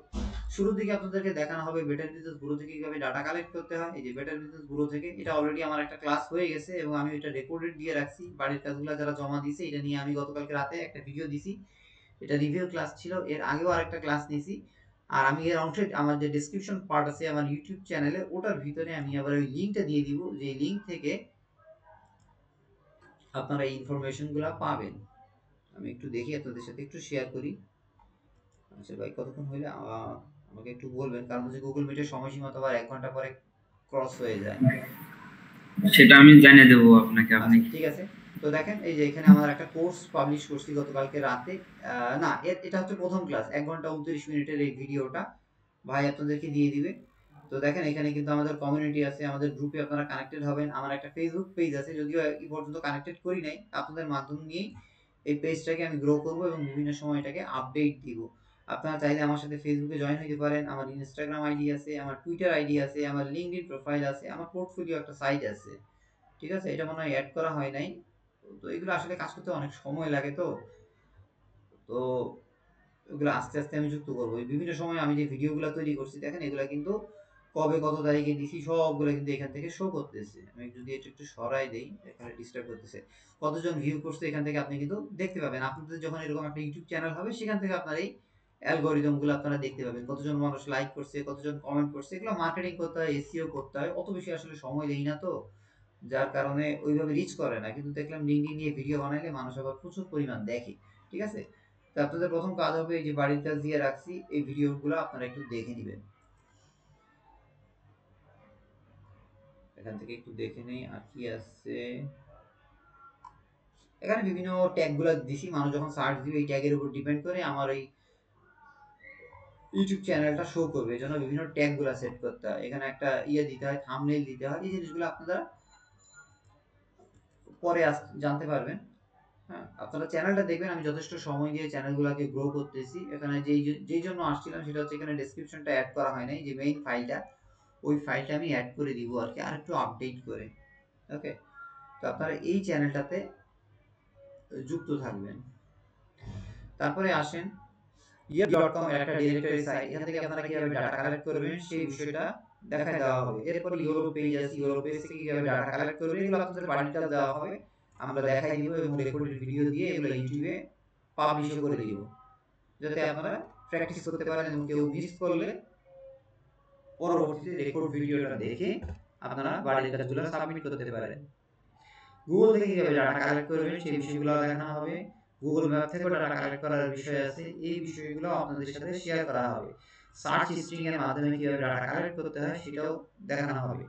শুরুর দিকে আপনাদেরকে দেখানো হবে বেটার বিজনেস ব্যুরো থেকে কিভাবে ডাটা কালেক্ট করতে হয়। এই যে বেটার বিজনেস ব্যুরো থেকে, এটা অলরেডি আমার একটা ক্লাস হয়ে গেছে এবং আমি এটা রেকর্ডেড দিয়ে রাখছি। বাড়ির কাজগুলো যারা জমা দিয়েছে এটা নিয়ে আমি গতকালকে রাতে একটা ভিডিও দিছি, এটা রিভিউ ক্লাস ছিল। এর আগেও আরেকটা ক্লাস নিয়েছি। আর আমি এর অংশে আমার যে ডেসক্রিপশন পার্ট আছে আমার ইউটিউব চ্যানেলে, ওটার ভিতরে আমি আবার ওই লিঙ্কটা দিয়ে দিব, যে লিঙ্ক থেকে আপনারা এই ইনফরমেশনগুলো পাবেন। আমি একটু দেখি আপনাদের সাথে একটু শেয়ার করি। আচ্ছা ভাই কতক্ষণ হইলে আমাকে একটু বলবেন, কারণ হচ্ছে গুগল মিটের সময়সীমা তো আবার 1 ঘন্টা পরে ক্রস হয়ে যায়। সেটা আমি জানিয়ে দেবো আপনাকে। আপনি আচ্ছা ঠিক আছে। তো দেখেন এই যে এখানে আমার একটা কোর্স পাবলিশ করছি গতকালকে রাতে, না এটা হচ্ছে প্রথম ক্লাস, 1 ঘন্টা 29 মিনিটের এই ভিডিওটা ভাই আপনাদেরকে দিয়ে দিবে। তো দেখেন এখানে কিন্তু আমাদের কমিউনিটি আছে, আমাদের গ্রুপে আপনারা কানেক্টেড হবেন। আমার একটা ফেসবুক পেজ আছে, যদিও এই পর্যন্ত কানেক্টেড করি নাই, আপনাদের মাধ্যম নিয়েই এই পেজটাকে আমি গ্রো করব এবং বিভিন্ন সময় এটাকে আপডেট দিব। আপনারা চাইলে আমার সাথে ফেসবুকে জয়েন হতে পারেন, আমার ইনস্টাগ্রাম আইডি আছে, আমার টুইটার আইডি আছে, আমার লিঙ্কডইন প্রোফাইল আছে, আমার পোর্টফোলিও একটা সাইট আছে। ঠিক আছে, এটা মনে হয় অ্যাড করা হয় নাই। তো এগুলো আসলে কাজ করতে অনেক সময় লাগে, তো তো ওগুলো আস্তে আস্তে আমি যুক্ত করবো। বিভিন্ন সময় আমি যে ভিডিওগুলো তৈরি করছি দেখেন, এগুলো কিন্তু কবে কত তারিখে দিছি সবগুলো কিন্তু এখান থেকে শো করতেছে। আমি যদি এটা একটু সরাই দেই, এখানে ডিস্টার্ব করতেছে, কতজন ভিউ করছে এখান থেকে আপনি কিন্তু দেখতে পাবেন। আপনাদের যখন এরকম একটা ইউটিউব চ্যানেল হবে সেখান থেকে আপনার এই অ্যালগোরিদম গুলো আপনারা দেখতে পাবেন, কতজন মানুষ লাইক করছে, কতজন কমেন্ট করছে। এগুলো মার্কেটিং করতে হয়, এসইও করতে হয়, অত বেশি আসলে সময় দেই না, তো যার কারণে ওইভাবে রিচ করে না। কিন্তু দেখলাম লিঙ্কডইন নিয়ে ভিডিও বানাইলে মানুষ আবার প্রচুর পরিমাণ দেখে। ঠিক আছে, তো আপনাদের প্রথম কাজ হবে এই যে বাড়ির কাজ দিয়ে রাখছি, এই ভিডিওগুলো আপনারা একটু দেখে নেবেন। এখান থেকে একটু দেখে নেই আর কি আছে। এখানে বিভিন্ন ট্যাগ গুলো দিছি, মানুষ যখন সার্চ দিবে এই ট্যাগের উপর ডিপেন্ড করে আমার এই ইউটিউব চ্যানেলটা শো করবে। এই জন্য বিভিন্ন ট্যাগ গুলো সেট করতে হয়, এখানে একটা ইয়ে দিতে হয়, থাম্বনেইল দিতে হয়। এই জিনিসগুলো আপনারা পরে জানতে পারবেন। হ্যাঁ, আপনারা চ্যানেলটা দেখবেন, আমি যথেষ্ট সময় দিয়ে চ্যানেলগুলোকে গ্রো করতেছি। এখানে যেই জন্য আসছিলাম সেটা হচ্ছে এখানে ডেসক্রিপশনটা অ্যাড করা হয় নাই, যে মেইন ফাইলটা, ওই ফাইলটা আমি অ্যাড করে দিব আর কি, আর একটু আপডেট করে। ওকে, তো আপনারা এই চ্যানেলটাতে যুক্ত থাকবেন। তারপরে আসেন yelp.com এর একটা ডিরেক্টরি সাইট, এখান থেকে আপনারা কিভাবে ডাটা কালেক্ট করবেন সেই বিষয়টা দেখায় দেওয়া হবে। এরপর ইউরো পেজ আছে, ইউরো পেজ থেকে কিভাবে ডাটা কালেক্ট করবেন এগুলো আপনাদের বাড়িতে দেওয়া হবে, আমরা দেখাই দিব এবং রেকর্ডেড ভিডিও দিয়ে এগুলো ইউটিউবে পাবলিশও করে দিব, যাতে আপনারা প্র্যাকটিস করতে পারেন এবং কেউ মিস করলে পরবর্তীতে রেকর্ড ভিডিওটা দেখে আপনারা বাড়ির কাজগুলো সাবমিট করতে পারেন। গুগল থেকে কিভাবে ডাটা কালেক্ট করবেন সেই বিষয়গুলো দেখানো হবে। গুগল ম্যাপ থেকেও ডাটা কালেক্ট করার বিষয় আছে, এই বিষয়গুলো আপনাদের সাথে শেয়ার করা হবে। সার্চ স্ট্রিং এর মাধ্যমে কিভাবে ডাটা কালেক্ট করতে হয় সেটাও দেখানো হবে।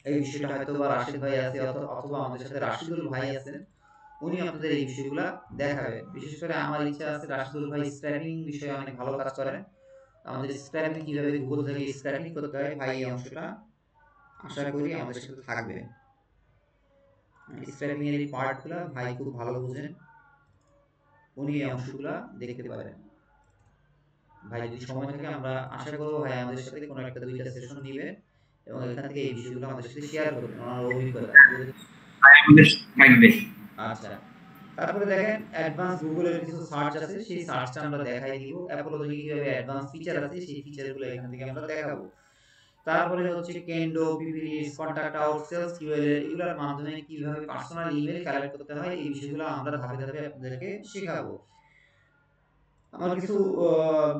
এই বিষয়টা হয়তো বা রাশিদ ভাই আছে অথবা আমাদের সাথে রাশিদুল ভাই আছেন, উনি আপনাদের এই বিষয়গুলো দেখাবেন। বিশেষ করে আমার ইচ্ছা আছে রাশিদুল ভাই স্ক্র্যাপিং বিষয়ে অনেক ভালো কাজ করেন, আমাদের স্ক্র্যাপিং কিভাবে গুগল থেকে স্ক্র্যাপিং করতে হয় ভাই এই অংশটা আশা করি আমাদের সাথে থাকবে। স্ক্র্যাপিং এর এই পার্টগুলো ভাই খুব ভালো বুঝেন, উনি এই অংশগুলো দেখতে পারেন। ভাই যদি সময় থাকে আমরা আশা করব ভাই আমাদের সাথে কোনো একটা দুইটা সেশন নেবেন এবং এখান থেকে এই বিষয়গুলো আমাদের সাথে শেয়ার করবেন, ওনার অভিজ্ঞতা থাকবে। আচ্ছা, তারপরে দেখেন অ্যাডভান্স গুগলের কিছু সার্চ আছে, সেই সার্চটা আমরা দেখাই দিব। অ্যাপোলো থেকে কিভাবে অ্যাডভান্স ফিচার আছে সেই ফিচারগুলো এখান থেকে আমরা দেখাবো। তারপরে হচ্ছে কেন্ডো, পিপিলিস, কন্টাক্ট আউট, সেলস কিউএল এগুলোর মাধ্যমে কিভাবে পার্সোনাল ইমেল কালেক্ট করতে হয় এই বিষয়গুলো আমরা ধাপে ধাপে আপনাদেরকে শেখাবো। আমার কিছু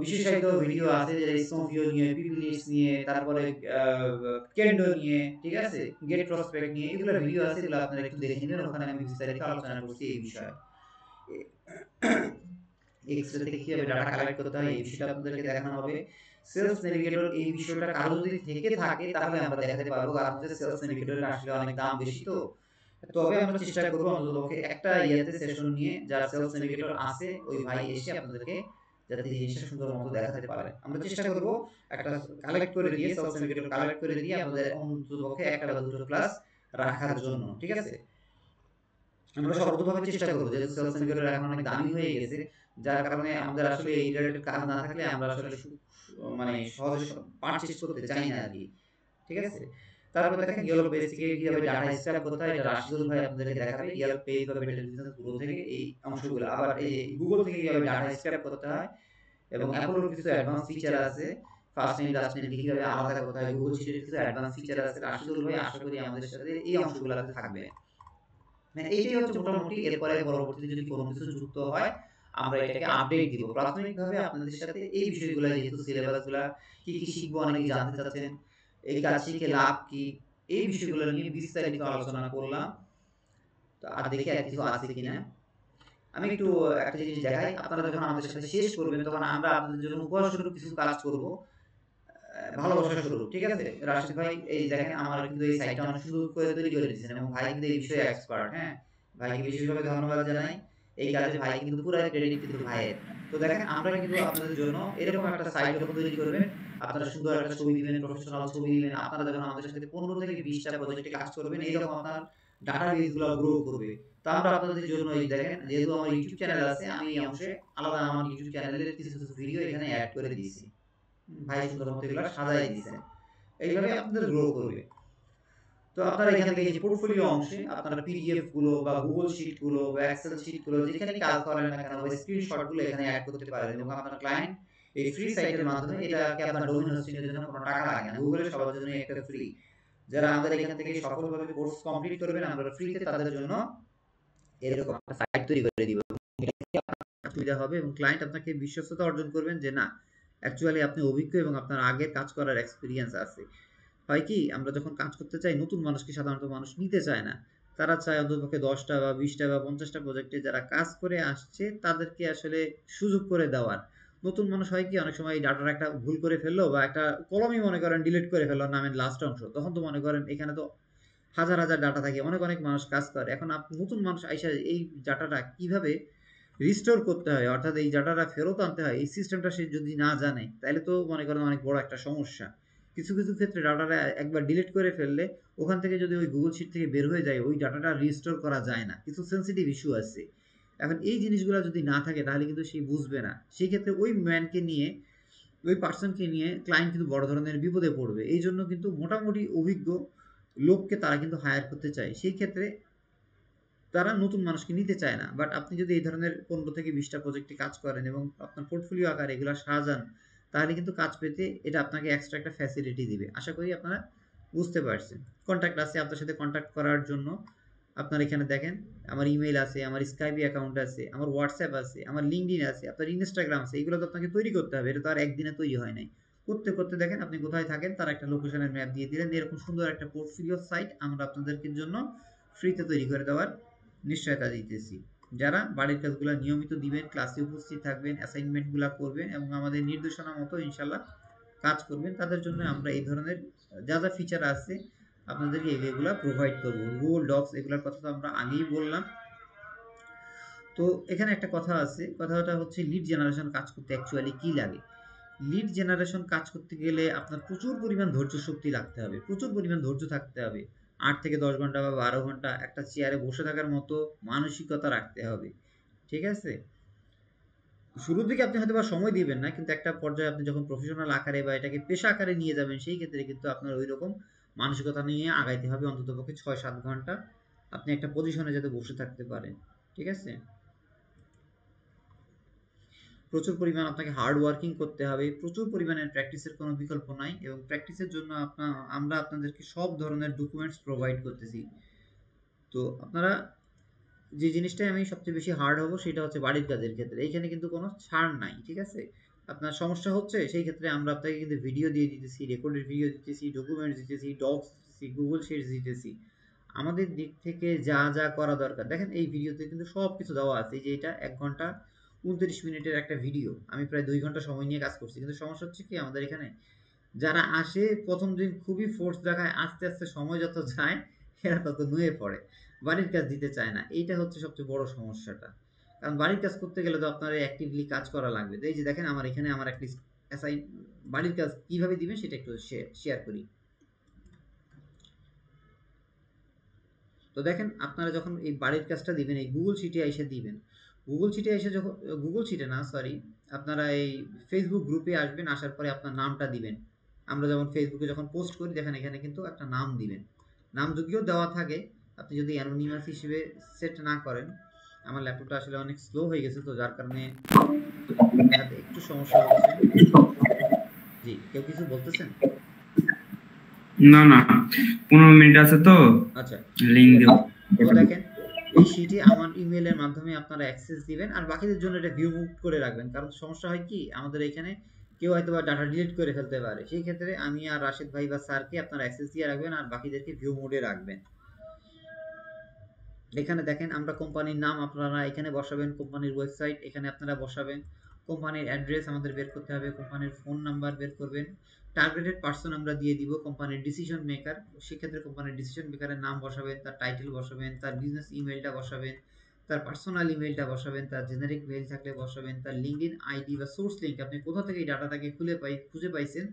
বিশেষায়িত ভিডিও আছে যে স্নোভিও নিয়ে, পিপিলিস নিয়ে, তারপরে কেন্ডো নিয়ে, ঠিক আছে, গেট প্রসপেক্ট নিয়ে, এগুলো ভিডিও আছে, এগুলো আপনারা একটু দেখে নেবেন, ওখানে আমি বিস্তারিত আলোচনা করছি এই বিষয়ে। এক্সরে থেকে কিভাবে ডাটা কালেক্ট করতে হয় এই বিষয়টা আপনাদেরকে দেখানো হবে। সেলস নেভিগেটর এই বিষয়টা কারো যদি থেকে থাকে তাহলে আমরা দেখাতে পারবো, কারণ হচ্ছে সেলস নেভিগেটরের আসলে অনেক দাম বেশি, তো তবে আমরা চেষ্টা করব অন্ততপক্ষে একটা ইয়াতে সেশন নিয়ে যার সেলস নেভিগেটর আছে ওই ভাই এসে আপনাদেরকে যাতে জিনিসটা সুন্দর মতো দেখাতে পারে, আমরা চেষ্টা করব একটা কালেক্ট করে দিয়ে সেলস নেভিগেটর কালেক্ট করে দিয়ে আপনাদের অন্ততপক্ষে একটা বা দুটো ক্লাস রাখার জন্য, ঠিক আছে। আমরা সর্বতোভাবে চেষ্টা করব, যেহেতু সেলস নেভিগেটর এখন অনেক দামি হয়ে গেছে, যার কারণে আমাদের আসলে এই রিলেটেড কাজ না থাকলে আমরা আসলে মানে সহজে পারচেজ করতে চাই না আর কি, ঠিক আছে। তারপর দেখেন ইয়েলো পেজ থেকে কিভাবে ডাটা স্ক্র্যাপ করতে হয় এটা রাশিদুল ভাই আপনাদেরকে দেখাবে। ইয়েলো পেজ বা বেটার বিজনেস গ্রো থেকে এই অংশগুলো, আবার এই গুগল থেকে কিভাবে ডাটা স্ক্র্যাপ করতে হয় এবং অ্যাপোলোর কিছু অ্যাডভান্স ফিচার আছে, ফার্স্ট নেম লাস্ট নেম কিভাবে আলাদা করতে হয়, গুগল শিটের কিছু অ্যাডভান্স ফিচার আছে, রাশিদুল ভাই আশা করি আমাদের সাথে এই অংশগুলোতে থাকবে। মানে এইটাই হচ্ছে মোটামুটি, এরপরে পরবর্তীতে যদি কোনো কিছু যুক্ত হয় আমরা এটাকে আপডেট দিব। প্রাথমিকভাবে আপনাদের সাথে এই বিষয়গুলো, যেহেতু সিলেবাসগুলো কি কি শিখবো অনেকেই জানতে চাচ্ছেন, এই কাজ শিখে লাভ কি, এই বিষয়গুলো নিয়ে বিস্তারিত আলোচনা করলাম। তো আর দেখি আর কিছু আছে কিনা, আমি একটু একটা জিনিস দেখাই। আপনারা যখন আমাদের সাথে শেষ করবেন তখন আমরা আপনাদের জন্য উপহার স্বরূপ কিছু কাজ করব, ভালোবাসা স্বরূপ, ঠিক আছে। রাশিদ ভাই এই দেখেন আমার কিন্তু এই সাইটটা অনেক সুন্দর করে তৈরি করে দিয়েছেন এবং ভাই কিন্তু এই বিষয়ে এক্সপার্ট, হ্যাঁ, ভাইকে বিশেষভাবে ধন্যবাদ জানাই। এই কাজে ভাই কিন্তু পুরো ক্রেডিট কিন্তু ভাইয়ের। তো দেখেন আমরা কিন্তু আপনাদের জন্য এরকম একটা সাইট যখন তৈরি করবেন, আপনারা সুন্দর একটা ছবি দিবেন, প্রফেশনাল ছবি দিবেন, আপনারা যখন আমাদের সাথে 15 থেকে 20টা প্রজেক্টে কাজ করবেন এইরকম আপনার ডাটাবেস গুলো গ্রো করবে। তো আমরা আপনাদের জন্য এই দেখেন, যেহেতু আমার ইউটিউব চ্যানেল আছে, আমি এই অংশে আলাদা আমার ইউটিউব চ্যানেলের কিছু কিছু ভিডিও এখানে অ্যাড করে দিয়েছি, ভাই সুন্দর মতো এগুলো সাজাই দিয়েছেন, এইভাবে আপনাদের গ্রো করবে। তো আপনারা এখান থেকে যে পোর্টফোলিও অংশে আপনারা পিডিএফ গুলো বা গুগল শিট গুলো বা এক্সেল শিট গুলো যেখানে কাজ করেন না কেন বা স্ক্রিনশট গুলো এখানে অ্যাড করতে পারেন এবং আপনার ক্লায়েন্ট এই ফ্রি সাইটের মাধ্যমে, এটাকে আপনার ডোমেইন হোস্টিং এর জন্য কোনো টাকা লাগে না, গুগলের সবার জন্য একটা ফ্রি। যারা আমাদের এখান থেকে সফলভাবে কোর্স কমপ্লিট করবেন আমরা ফ্রিতে তাদের জন্য এরকম একটা সাইট তৈরি করে দিব, সুবিধা হবে এবং ক্লায়েন্ট আপনাকে বিশ্বস্ততা অর্জন করবেন যে না অ্যাকচুয়ালি আপনি অভিজ্ঞ এবং আপনার আগে কাজ করার এক্সপিরিয়েন্স আছে। হয় কি আমরা যখন কাজ করতে চাই নতুন মানুষকে সাধারণত মানুষ নিতে চায় না, তারা চায় অন্ততপক্ষে 10টা বা 20টা বা 50টা প্রজেক্টে যারা কাজ করে আসছে তাদেরকে আসলে সুযোগ করে দেওয়ার। নতুন মানুষ হয় কি অনেক সময় ডাটার একটা ভুল করে ফেললো বা একটা কলমই মনে করেন ডিলিট করে ফেললো নামের লাস্ট অংশ, তখন তো মনে করেন এখানে তো হাজার হাজার ডাটা থাকে, অনেক অনেক মানুষ কাজ করে, এখন নতুন মানুষ আইসা এই ডাটাটা কিভাবে রিস্টোর করতে হয় অর্থাৎ এই ডাটাটা ফেরত আনতে হয় এই সিস্টেমটা সে যদি না জানে তাহলে তো মনে করেন অনেক বড় একটা সমস্যা। কিছু কিছু ক্ষেত্রে ডাটাটা একবার ডিলিট করে ফেললে ওখান থেকে যদি ওই গুগল শিট থেকে বের হয়ে যায় ওই ডাটাটা রিস্টোর করা যায় না, কিছু সেন্সিটিভ ইস্যু আছে। এখন এই জিনিসগুলো যদি না থাকে তাহলে কিন্তু সে বুঝবে না, সেই ক্ষেত্রে ওই ম্যানকে নিয়ে ওই পার্সনকে নিয়ে ক্লায়েন্ট কিন্তু বড় ধরনের বিপদে পড়বে। এই জন্য কিন্তু মোটামুটি অভিজ্ঞ লোককে তারা কিন্তু হায়ার করতে চায়, সেই ক্ষেত্রে তারা নতুন মানুষকে নিতে চায় না। বাট আপনি যদি এই ধরনের 15 থেকে 20টা প্রজেক্টে কাজ করেন এবং আপনার পোর্টফোলিও আকারে এগুলা সাজান, তাহলে কিন্তু কাজ পেতে এটা আপনাকে এক্সট্রা একটা ফ্যাসিলিটি দিবে। আশা করি আপনারা বুঝতে পারছেন। কন্ট্যাক্ট আছে আপনার সাথে কন্ট্যাক্ট করার জন্য। আপনার এখানে দেখেন আমার ইমেইল আছে, আমার স্কাইপি অ্যাকাউন্ট আছে, আমার হোয়াটসঅ্যাপ আছে, আমার লিঙ্কডইন আছে, আপনার ইনস্টাগ্রাম আছে। এগুলো তো আপনাকে তৈরি করতে হবে। এটা তো আর একদিনে তৈরি হয় নাই। করতে, করতে দেখেন আপনি কোথায় থাকেন তার একটা লোকেশনের ম্যাপ দিয়ে দিলেন। এরকম সুন্দর একটা পোর্টফোলিও সাইট আমরা আপনাদেরকে জন্য ফ্রিতে তৈরি করে দেওয়ার নিশ্চয়তা দিতেছি। যারা বাড়ির কাজগুলো নিয়মিত দিবেন, ক্লাসে উপস্থিত থাকবেন, অ্যাসাইনমেন্টগুলো করবেন এবং আমাদের নির্দেশনা মতো ইনশাল্লাহ কাজ করবেন, তাদের জন্য আমরা এই ধরনের যা যা ফিচার আছে আপনাদেরকে এগুলা প্রোভাইড করব। গুগল ডক্স এগুলোর কথা তো আমরা আগেই বললাম। তো এখানে একটা কথা আছে, কথাটা হচ্ছে লিড জেনারেশন কাজ করতে অ্যাকচুয়ালি কি লাগে। লিড জেনারেশন কাজ করতে গেলে আপনার প্রচুর পরিমাণ ধৈর্য শক্তি রাখতে হবে, প্রচুর পরিমাণ ধৈর্য থাকতে হবে। 8 থেকে 10 ঘন্টা বা 12 ঘন্টা একটা চেয়ারে বসে থাকার মতো মানসিকতা রাখতে হবে। ঠিক আছে? শুরুর দিকে আপনি হয়তোবা সময় দিবেন না, কিন্তু একটা পর্যায়ে আপনি যখন প্রফেশনাল আকারে বা এটাকে পেশা আকারে নিয়ে যাবেন, সেই ক্ষেত্রে কিন্তু আপনার ঐরকম মানসিকতা নিয়ে আগাইতে হবে। অন্ততপক্ষে 6-7 ঘন্টা আপনি একটা পজিশনে যাতে বসে থাকতে পারেন। ঠিক আছে? প্রচুর পরিমাণ আপনাকে হার্ড ওয়ার্কিং করতে হবে। প্রচুর পরিমাণে প্র্যাকটিসের কোনো বিকল্প নাই এবং প্র্যাকটিসের জন্য আমরা আপনাদেরকে সব ধরনের ডকুমেন্টস প্রোভাইড করতেছি। তো আপনারা যে জিনিসটাই আমি সবচেয়ে বেশি হার্ড হব সেটা হচ্ছে বাড়ির কাজের ক্ষেত্রে। এইখানে কিন্তু কোনো ছাড় নাই। ঠিক আছে? আপনার সমস্যা হচ্ছে সেই ক্ষেত্রে আমরা আপনাকে কিন্তু ভিডিও দিয়ে দিতেছি, রেকর্ডেড ভিডিও দিতেছি, ডকুমেন্টস দিতেছি, ডক্স দিতেছি, গুগল শিটস দিতেছি। আমাদের দিক থেকে যা যা করা দরকার, দেখেন এই ভিডিওতে কিন্তু সব কিছু দেওয়া আছে। এই যে এটা 1 ঘন্টা 29 মিনিটের একটা ভিডিও, আমি প্রায় 2 ঘন্টা সময় নিয়ে কাজ করছি। কিন্তু সমস্যা হচ্ছে কি আমাদের এখানে যারা আসে প্রথম দিন খুবই ফোর্স দেখায়, আস্তে আস্তে সময় যত যায় এরা তত নুয়ে পড়ে, বাড়ির কাজ দিতে চায় না। এইটা হচ্ছে সবচেয়ে বড় সমস্যাটা। কারণ বাড়ির কাজ করতে গেলে তো আপনার অ্যাক্টিভলি কাজ করা লাগবে। তো এই যে দেখেন আমার এখানে আমার একটা অ্যাসাইন বাড়ির কাজ কিভাবে দিবেন সেটা একটু শেয়ার করি। তো দেখেন আপনারা যখন এই বাড়ির কাজটা দিবেন এই গুগল শিটে এসে দিবেন। গুগল শিটে এসে যখন গুগল শিটে না সরি, আপনারা এই ফেসবুক গ্রুপে আসবেন, আসার পরে আপনার নামটা দিবেন। আমরা যেমন ফেসবুকে যখন পোস্ট করি দেখেন এখানে কিন্তু একটা নাম দিবেন। নাম যদিও দেওয়া থাকে, আপনি যদি অ্যানোনিমাস হিসেবে সেট না করেন, আমার ল্যাপটপটা আসলে অনেক স্লো হয়ে গেছে তো যার কারণে দেখাতে একটু সমস্যা হচ্ছে। জি, কেউ কিছু বলতেছেন? না না, 15 মিনিট আছে তো, আচ্ছা, লিঙ্ক ঠিক দেব। আছে। তো দেখেন এই শিটে আমার ইমেইলের মাধ্যমে আপনারা অ্যাক্সেস দিবেন আর বাকিদের জন্য এটা ভিউ মুভ করে রাখবেন। কারণ সমস্যা হয় কি আমাদের এখানে কেউ হয়তোবা ডাটা ডিলিট করে ফেলতে পারে, সেই ক্ষেত্রে আমি আর রাশেদ ভাই বা স্যারকে আপনারা অ্যাক্সেস দিয়ে রাখবেন আর বাকিদেরকে ভিউ মোডে রাখবেন। এখানে দেখেন আমরা কোম্পানির নাম আপনারা এখানে বসাবেন, কোম্পানির ওয়েবসাইট এখানে আপনারা বসাবেন, কোম্পানির অ্যাড্রেস আমাদের বের করতে হবে, কোম্পানির ফোন নাম্বার বের করবেন, টার্গেটেড পার্সন আমরা দিয়ে দিব কোম্পানির ডিসিশন মেকার। সেক্ষেত্রে কোম্পানির ডিসিশন মেকারের নাম বসাবেন, তার টাইটেল বসাবেন, তার বিজনেস ইমেলটা বসাবেন, তার পার্সোনাল ইমেলটা বসাবেন, তার জেনারিক মেইল থাকলে বসাবেন, তার লিঙ্কডইন আইডি বা সোর্স লিঙ্ক আপনি কোথা থেকে এই ডাটাটাকে খুঁজে পাইছেন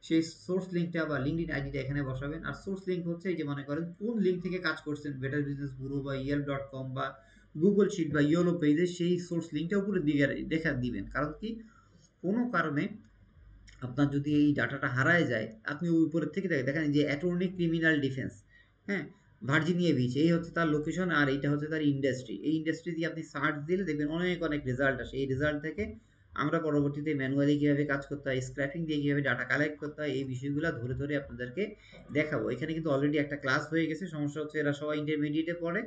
সেই সোর্স লিঙ্কটা বা লিঙ্কডইন আইডিটা এখানে বসাবেন। আর সোর্স লিঙ্ক হচ্ছে এই যে মনে করেন কোন লিঙ্ক থেকে কাজ করছেন, বেটার বিজনেস ব্যুরো বা yelp.com বা গুগল শিট বা ইয়েলো পেজে, সেই সোর্স লিঙ্কটা উপরের দিকে দেখা দিবেন। কারণ কি কোনো কারণে আপনার যদি এই ডাটাটা হারায় যায়, আপনি ওই উপরের থেকে দেখেন যে অ্যাটর্নি ক্রিমিনাল ডিফেন্স, হ্যাঁ, ভার্জিনিয়া বিচ, এই হচ্ছে তার লোকেশন আর এইটা হচ্ছে তার ইন্ডাস্ট্রি। এই ইন্ডাস্ট্রি দিয়ে আপনি সার্চ দিলে দেখবেন অনেক অনেক রেজাল্ট আসে। এই রেজাল্ট থেকে আমরা পরবর্তীতে ম্যানুয়ালি কীভাবে কাজ করতে হয়, স্ক্র্যাপিং দিয়ে কীভাবে ডাটা কালেক্ট করতে হয়, এই বিষয়গুলো ধরে ধরে আপনাদেরকে দেখাবো। এখানে কিন্তু অলরেডি একটা ক্লাস হয়ে গেছে। সমস্যা হচ্ছে এরা সবাই ইন্টারমিডিয়েটে পড়ে,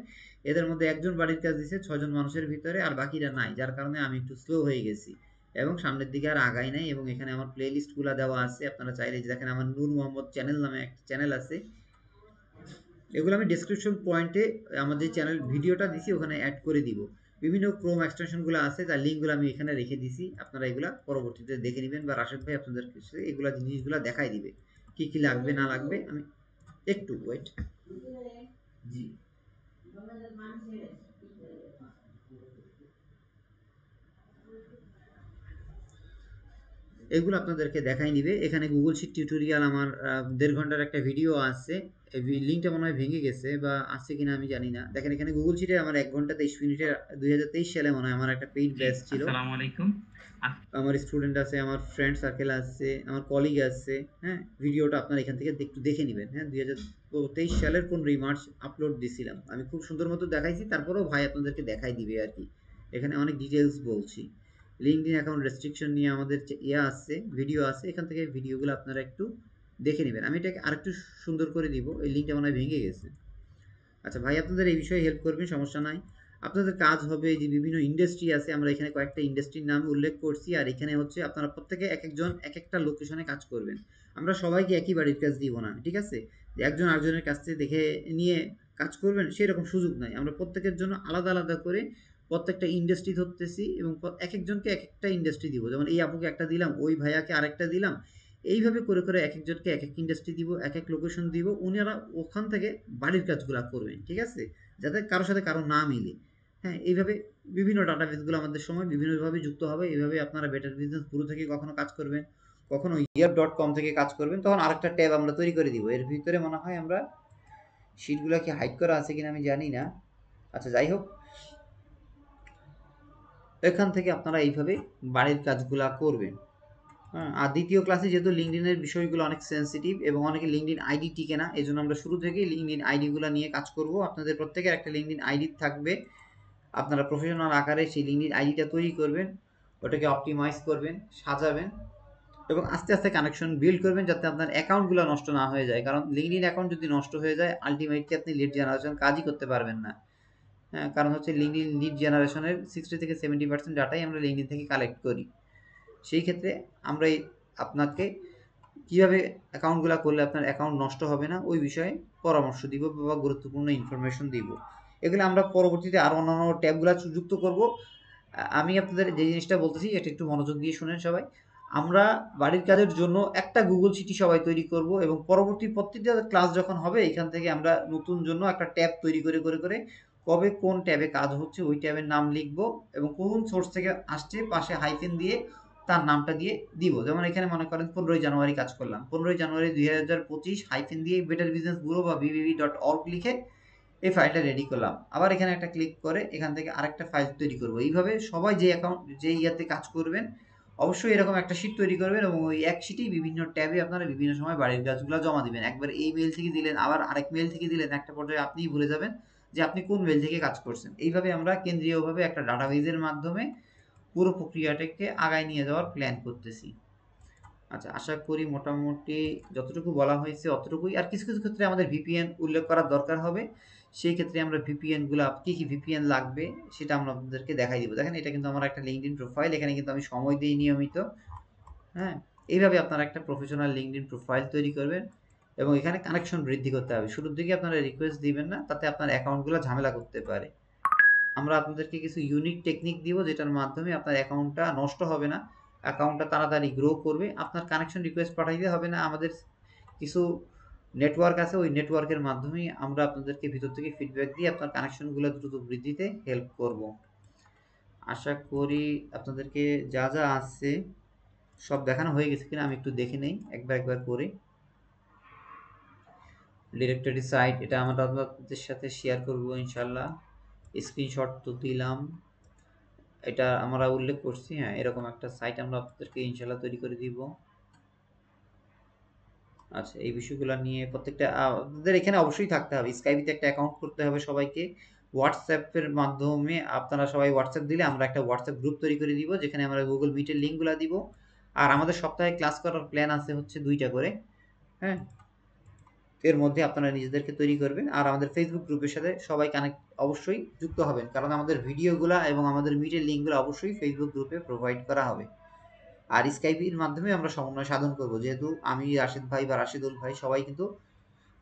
এদের মধ্যে একজন বাড়ির কাজ দিচ্ছে 6 জন মানুষের ভিতরে আর বাকিরা নাই, যার কারণে আমি একটু স্লো হয়ে গেছি এবং সামনের দিকে আর আগাই নাই। এবং এখানে আমার প্লে লিস্টগুলো দেওয়া আছে, আপনারা চাইলে যে দেখেন আমার নূর মোহাম্মদ চ্যানেল নামে একটা চ্যানেল আছে, এগুলো আমি ডেসক্রিপশন পয়েন্টে আমার যে চ্যানেল ভিডিওটা দিছি ওখানে অ্যাড করে দিব। বিভিন্ন ক্রোম এক্সটেনশনগুলো আছে তার লিঙ্কগুলো আমি এখানে রেখে দিছি, আপনারা এগুলা পরবর্তীতে দেখে নেবেন বা রাশেদ ভাই আপনাদের এগুলা জিনিসগুলো দেখাই দিবে কি কি লাগবে না লাগবে। আমি একটু ওয়েট। জি, এগুলো আপনাদেরকে দেখাই নিবে। এখানে গুগল শিট টিউটোরিয়াল আমার 1.5 ঘন্টার একটা ভিডিও আছে। এই লিঙ্কটা মনে হয় ভেঙে গেছে বা আছে কিনা আমি জানি না। দেখেন এখানে গুগল শিটে আমার 1 ঘন্টা 23 মিনিটের 2023 সালে মনে হয় আমার একটা পেইড জি, ব্যাচ ছিল। আসসালামু আলাইকুম। আমার স্টুডেন্ট আছে, আমার ফ্রেন্ড সার্কেল আছে, আমার কলিগ আছে। হ্যাঁ, ভিডিওটা আপনারা এখান থেকে একটু দেখে নেবেন। হ্যাঁ, 2023 সালের 15 মার্চ আপলোড দিছিলাম। আমি খুব সুন্দর মতো দেখাইছি, তারপরেও ভাই আপনাদেরকে দেখাই দিবে আর কি। এখানে অনেক ডিটেলস বলছি। লিঙ্কডইন অ্যাকাউন্ট রেস্ট্রিকশন নিয়ে আমাদের ইয়ে আছে, ভিডিও আছে। এখান থেকে ভিডিওগুলো আপনারা একটু দেখে নেবেন। আমি এটাকে আরেকটু সুন্দর করে দিব। এই লিঙ্কটা মনে হয় ভেঙে গেছে। আচ্ছা ভাই, আপনাদের এই বিষয়ে হেল্প করবেন, সমস্যা নাই। আপনাদের কাজ হবে যে বিভিন্ন ইন্ডাস্ট্রি আছে, আমরা এখানে কয়েকটা ইন্ডাস্ট্রির নাম উল্লেখ করছি। আর এখানে হচ্ছে আপনারা প্রত্যেকে একেকজন একেকটা লোকেশনে কাজ করবেন। আমরা সবাইকে একই বাড়ির কাজ দিব না, ঠিক আছে? যে একজন আরেকজনের কাছ থেকে দেখে নিয়ে কাজ করবেন সেরকম সুযোগ নাই। আমরা প্রত্যেকের জন্য আলাদা আলাদা করে প্রত্যেকটা ইন্ডাস্ট্রি ধরতেছি এবং একেকজনকে একেকটা ইন্ডাস্ট্রি দিব। যেমন এই আপুকে একটা দিলাম, ওই ভাইয়াকে আরেকটা দিলাম। এইভাবে করে করে একেকজনকে একেক ইন্ডাস্ট্রি দিব, একেক লোকেশন দিব। উনারা ওখান থেকে বাড়ির কাজগুলা করবেন, ঠিক আছে? যাতে কারো সাথে কারো না মিলে। হ্যাঁ, এইভাবে বিভিন্ন ডাটাবেসগুলো আমাদের সময় বিভিন্নভাবে যুক্ত হবে। এইভাবে আপনারা বেটার বিজনেস গ্রো থেকে কখনো কাজ করবেন, কখনো ইয়ার.কম থেকে কাজ করবেন। তখন আরেকটা ট্যাব আমরা তৈরি করে দিব। এর ভিতরে মনে হয় আমরা শিটগুলো কি হাইড করা আছে কিনা আমি জানি না। আচ্ছা যাই হোক, এখান থেকে আপনারা এইভাবে বাড়ির কাজগুলা করবেন। হ্যাঁ, আর দ্বিতীয় ক্লাসে যেহেতু লিঙ্কডইনের বিষয়গুলো অনেক সেন্সিটিভ এবং অনেকে লিঙ্কডইন আইডি টিকে না, এই জন্য আমরা শুরু থেকেই লিঙ্কডইন আইডিগুলো নিয়ে কাজ করব। আপনাদের প্রত্যেকের একটা লিঙ্কডইন আইডি থাকবে। আপনারা প্রফেশনাল আকারে সেই লিঙ্কডইন আইডিটা তৈরি করবেন, ওটাকে অপটিমাইজ করবেন, সাজাবেন এবং আস্তে আস্তে কানেকশন বিল্ড করবেন যাতে আপনার অ্যাকাউন্টগুলো নষ্ট না হয়ে যায়। কারণ লিঙ্কডইন অ্যাকাউন্ট যদি নষ্ট হয়ে যায়, আলটিমেটলি আপনি লিড জেনারেশন কাজই করতে পারবেন না। হ্যাঁ, কারণ হচ্ছে লিঙ্কডইন লিড জেনারেশনের 60 থেকে 70% ডাটাই আমরা লিঙ্কডইন থেকে কালেক্ট করি। সেই ক্ষেত্রে আমরা আপনাকে কীভাবে অ্যাকাউন্টগুলো করলে আপনার অ্যাকাউন্ট নষ্ট হবে না ওই বিষয়ে পরামর্শ দিব বা গুরুত্বপূর্ণ ইনফরমেশন দিব। এগুলো আমরা পরবর্তীতে আরও অন্যান্য ট্যাবগুলো যুক্ত করব। আমি আপনাদের যে জিনিসটা বলতেছি এটা একটু মনোযোগ দিয়ে শুনেন সবাই। আমরা বাড়ির কাজের জন্য একটা গুগল শিটই সবাই তৈরি করব এবং পরবর্তী প্রত্যেকটা ক্লাস যখন হবে এখান থেকে আমরা নতুন জন্য একটা ট্যাব তৈরি করে করে করে কবে কোন ট্যাবে কাজ হচ্ছে ওই ট্যাবের নাম লিখব এবং কোন সোর্স থেকে আসছে পাশে হাইফেন দিয়ে তার নামটা দিয়ে দিব। যেমন এখানে মনে করেন 15ই জানুয়ারি কাজ করলাম, 15ই জানুয়ারি 2025 হাইফেন দিয়ে বেটার বিজনেস ব্যুরো বা bbb.org লিখে এই ফাইলটা রেডি করলাম। আবার এখানে একটা ক্লিক করে এখান থেকে আরেকটা ফাইল তৈরি করব। এইভাবে সবাই যে অ্যাকাউন্ট যে ইয়াতে কাজ করবেন অবশ্যই এরকম একটা শিট তৈরি করবেন এবং ওই এক শিটেই বিভিন্ন ট্যাবে আপনারা বিভিন্ন সময় বাড়ির কাজগুলো জমা দিবেন। একবার এই মেইল থেকে দিলেন, আবার আরেক মেইল থেকে দিলেন, একটা পর্যায়ে আপনিই ভুলে যাবেন যে আপনি কোন মেইল থেকে কাজ করছেন। এইভাবে আমরা কেন্দ্রীয়ভাবে একটা ডাটাবেজের মাধ্যমে পুরো প্রক্রিয়াটাকে আগায় নিয়ে যাওয়ার প্ল্যান করতেছি। আচ্ছা, আশা করি মোটামুটি যতটুকু বলা হয়েছে অতটুকুই। আর কিছু কিছু ক্ষেত্রে আমাদের ভিপিএন উল্লেখ করার দরকার হবে। সেই ক্ষেত্রে আমরা ভিপিএনগুলো কী কী ভিপিএন লাগবে সেটা আমরা আপনাদেরকে দেখাই দিব। দেখেন এটা কিন্তু আমার একটা লিঙ্কডইন প্রোফাইল, এখানে কিন্তু আমি সময় দিই নিয়মিত। হ্যাঁ, এইভাবে আপনারা একটা প্রফেশনাল লিঙ্কডইন প্রোফাইল তৈরি করবেন এবং এখানে কানেকশন বৃদ্ধি করতে হবে। শুরুর দিকে আপনারা রিকোয়েস্ট দিবেন না, তাতে আপনার অ্যাকাউন্টগুলো ঝামেলা করতে পারে। আমরা আপনাদেরকে কিছু ইউনিক টেকনিক দিব যেটার মাধ্যমে আপনার অ্যাকাউন্টটা নষ্ট হবে না, অ্যাকাউন্টটা তাড়াতাড়ি গ্রো করবে। আপনার কানেকশন রিকোয়েস্ট পাঠাইতে হবে না, আমাদের কিছু নেটওয়ার্ক আছে, ওই নেটওয়ার্কের মাধ্যমেই আমরা আপনাদেরকে ভিতর থেকে ফিডব্যাক দিয়ে আপনার কানেকশনগুলো দ্রুত বৃদ্ধিতে হেল্প করব। আশা করি আপনাদেরকে যা যা আছে সব দেখানো হয়ে গেছে কিনা আমি একটু দেখে নেই একবার করে। ডিরেক্টরি সাইট এটা আমরা আপনাদের সাথে শেয়ার করব ইনশাল্লাহ। স্ক্রিনশট তো দিলাম, এটা আমরা উল্লেখ করছি। হ্যাঁ, এরকম একটা সাইট আমরা আপনাদেরকে ইনশাল্লাহ তৈরি করে দিব। আচ্ছা, এই বিষয়গুলো নিয়ে প্রত্যেকটা আপনাদের এখানে অবশ্যই থাকতে হবে। স্কাইপিতে একটা অ্যাকাউন্ট করতে হবে সবাইকে। হোয়াটসঅ্যাপের মাধ্যমে আপনারা সবাই হোয়াটসঅ্যাপ দিলে আমরা একটা হোয়াটসঅ্যাপ গ্রুপ তৈরি করে দিব যেখানে আমরা গুগল মিটের লিঙ্কগুলো দিব। আর আমাদের সপ্তাহে ক্লাস করার প্ল্যান আছে হচ্ছে 2টা করে। হ্যাঁ, এর মধ্যে আপনারা নিজেদেরকে তৈরি করবেন আর আমাদের ফেসবুক গ্রুপের সাথে সবাই কানেক্ট অবশ্যই যুক্ত হবেন, কারণ আমাদের ভিডিওগুলো এবং আমাদের মিটের লিঙ্কগুলো অবশ্যই ফেসবুক গ্রুপে প্রোভাইড করা হবে। আর স্কাইপির মাধ্যমে আমরা সমন্বয় সাধন করব, যেহেতু আমি রাশেদ ভাই বা রাশেদুল ভাই সবাই কিন্তু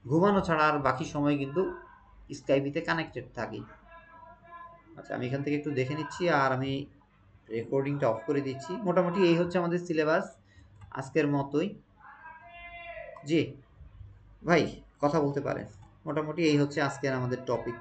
ঘুমানো ছাড়া আর বাকি সময় কিন্তু স্কাইপিতে কানেক্টেড থাকি। আচ্ছা, আমি এখান থেকে একটু দেখে নিচ্ছি আর আমি রেকর্ডিংটা অফ করে দিচ্ছি। মোটামুটি এই হচ্ছে আমাদের সিলেবাস আজকের মতোই। জি ভাই, কথা বলতে পারেন। মোটামুটি এই হচ্ছে আজকের আমাদের টপিক।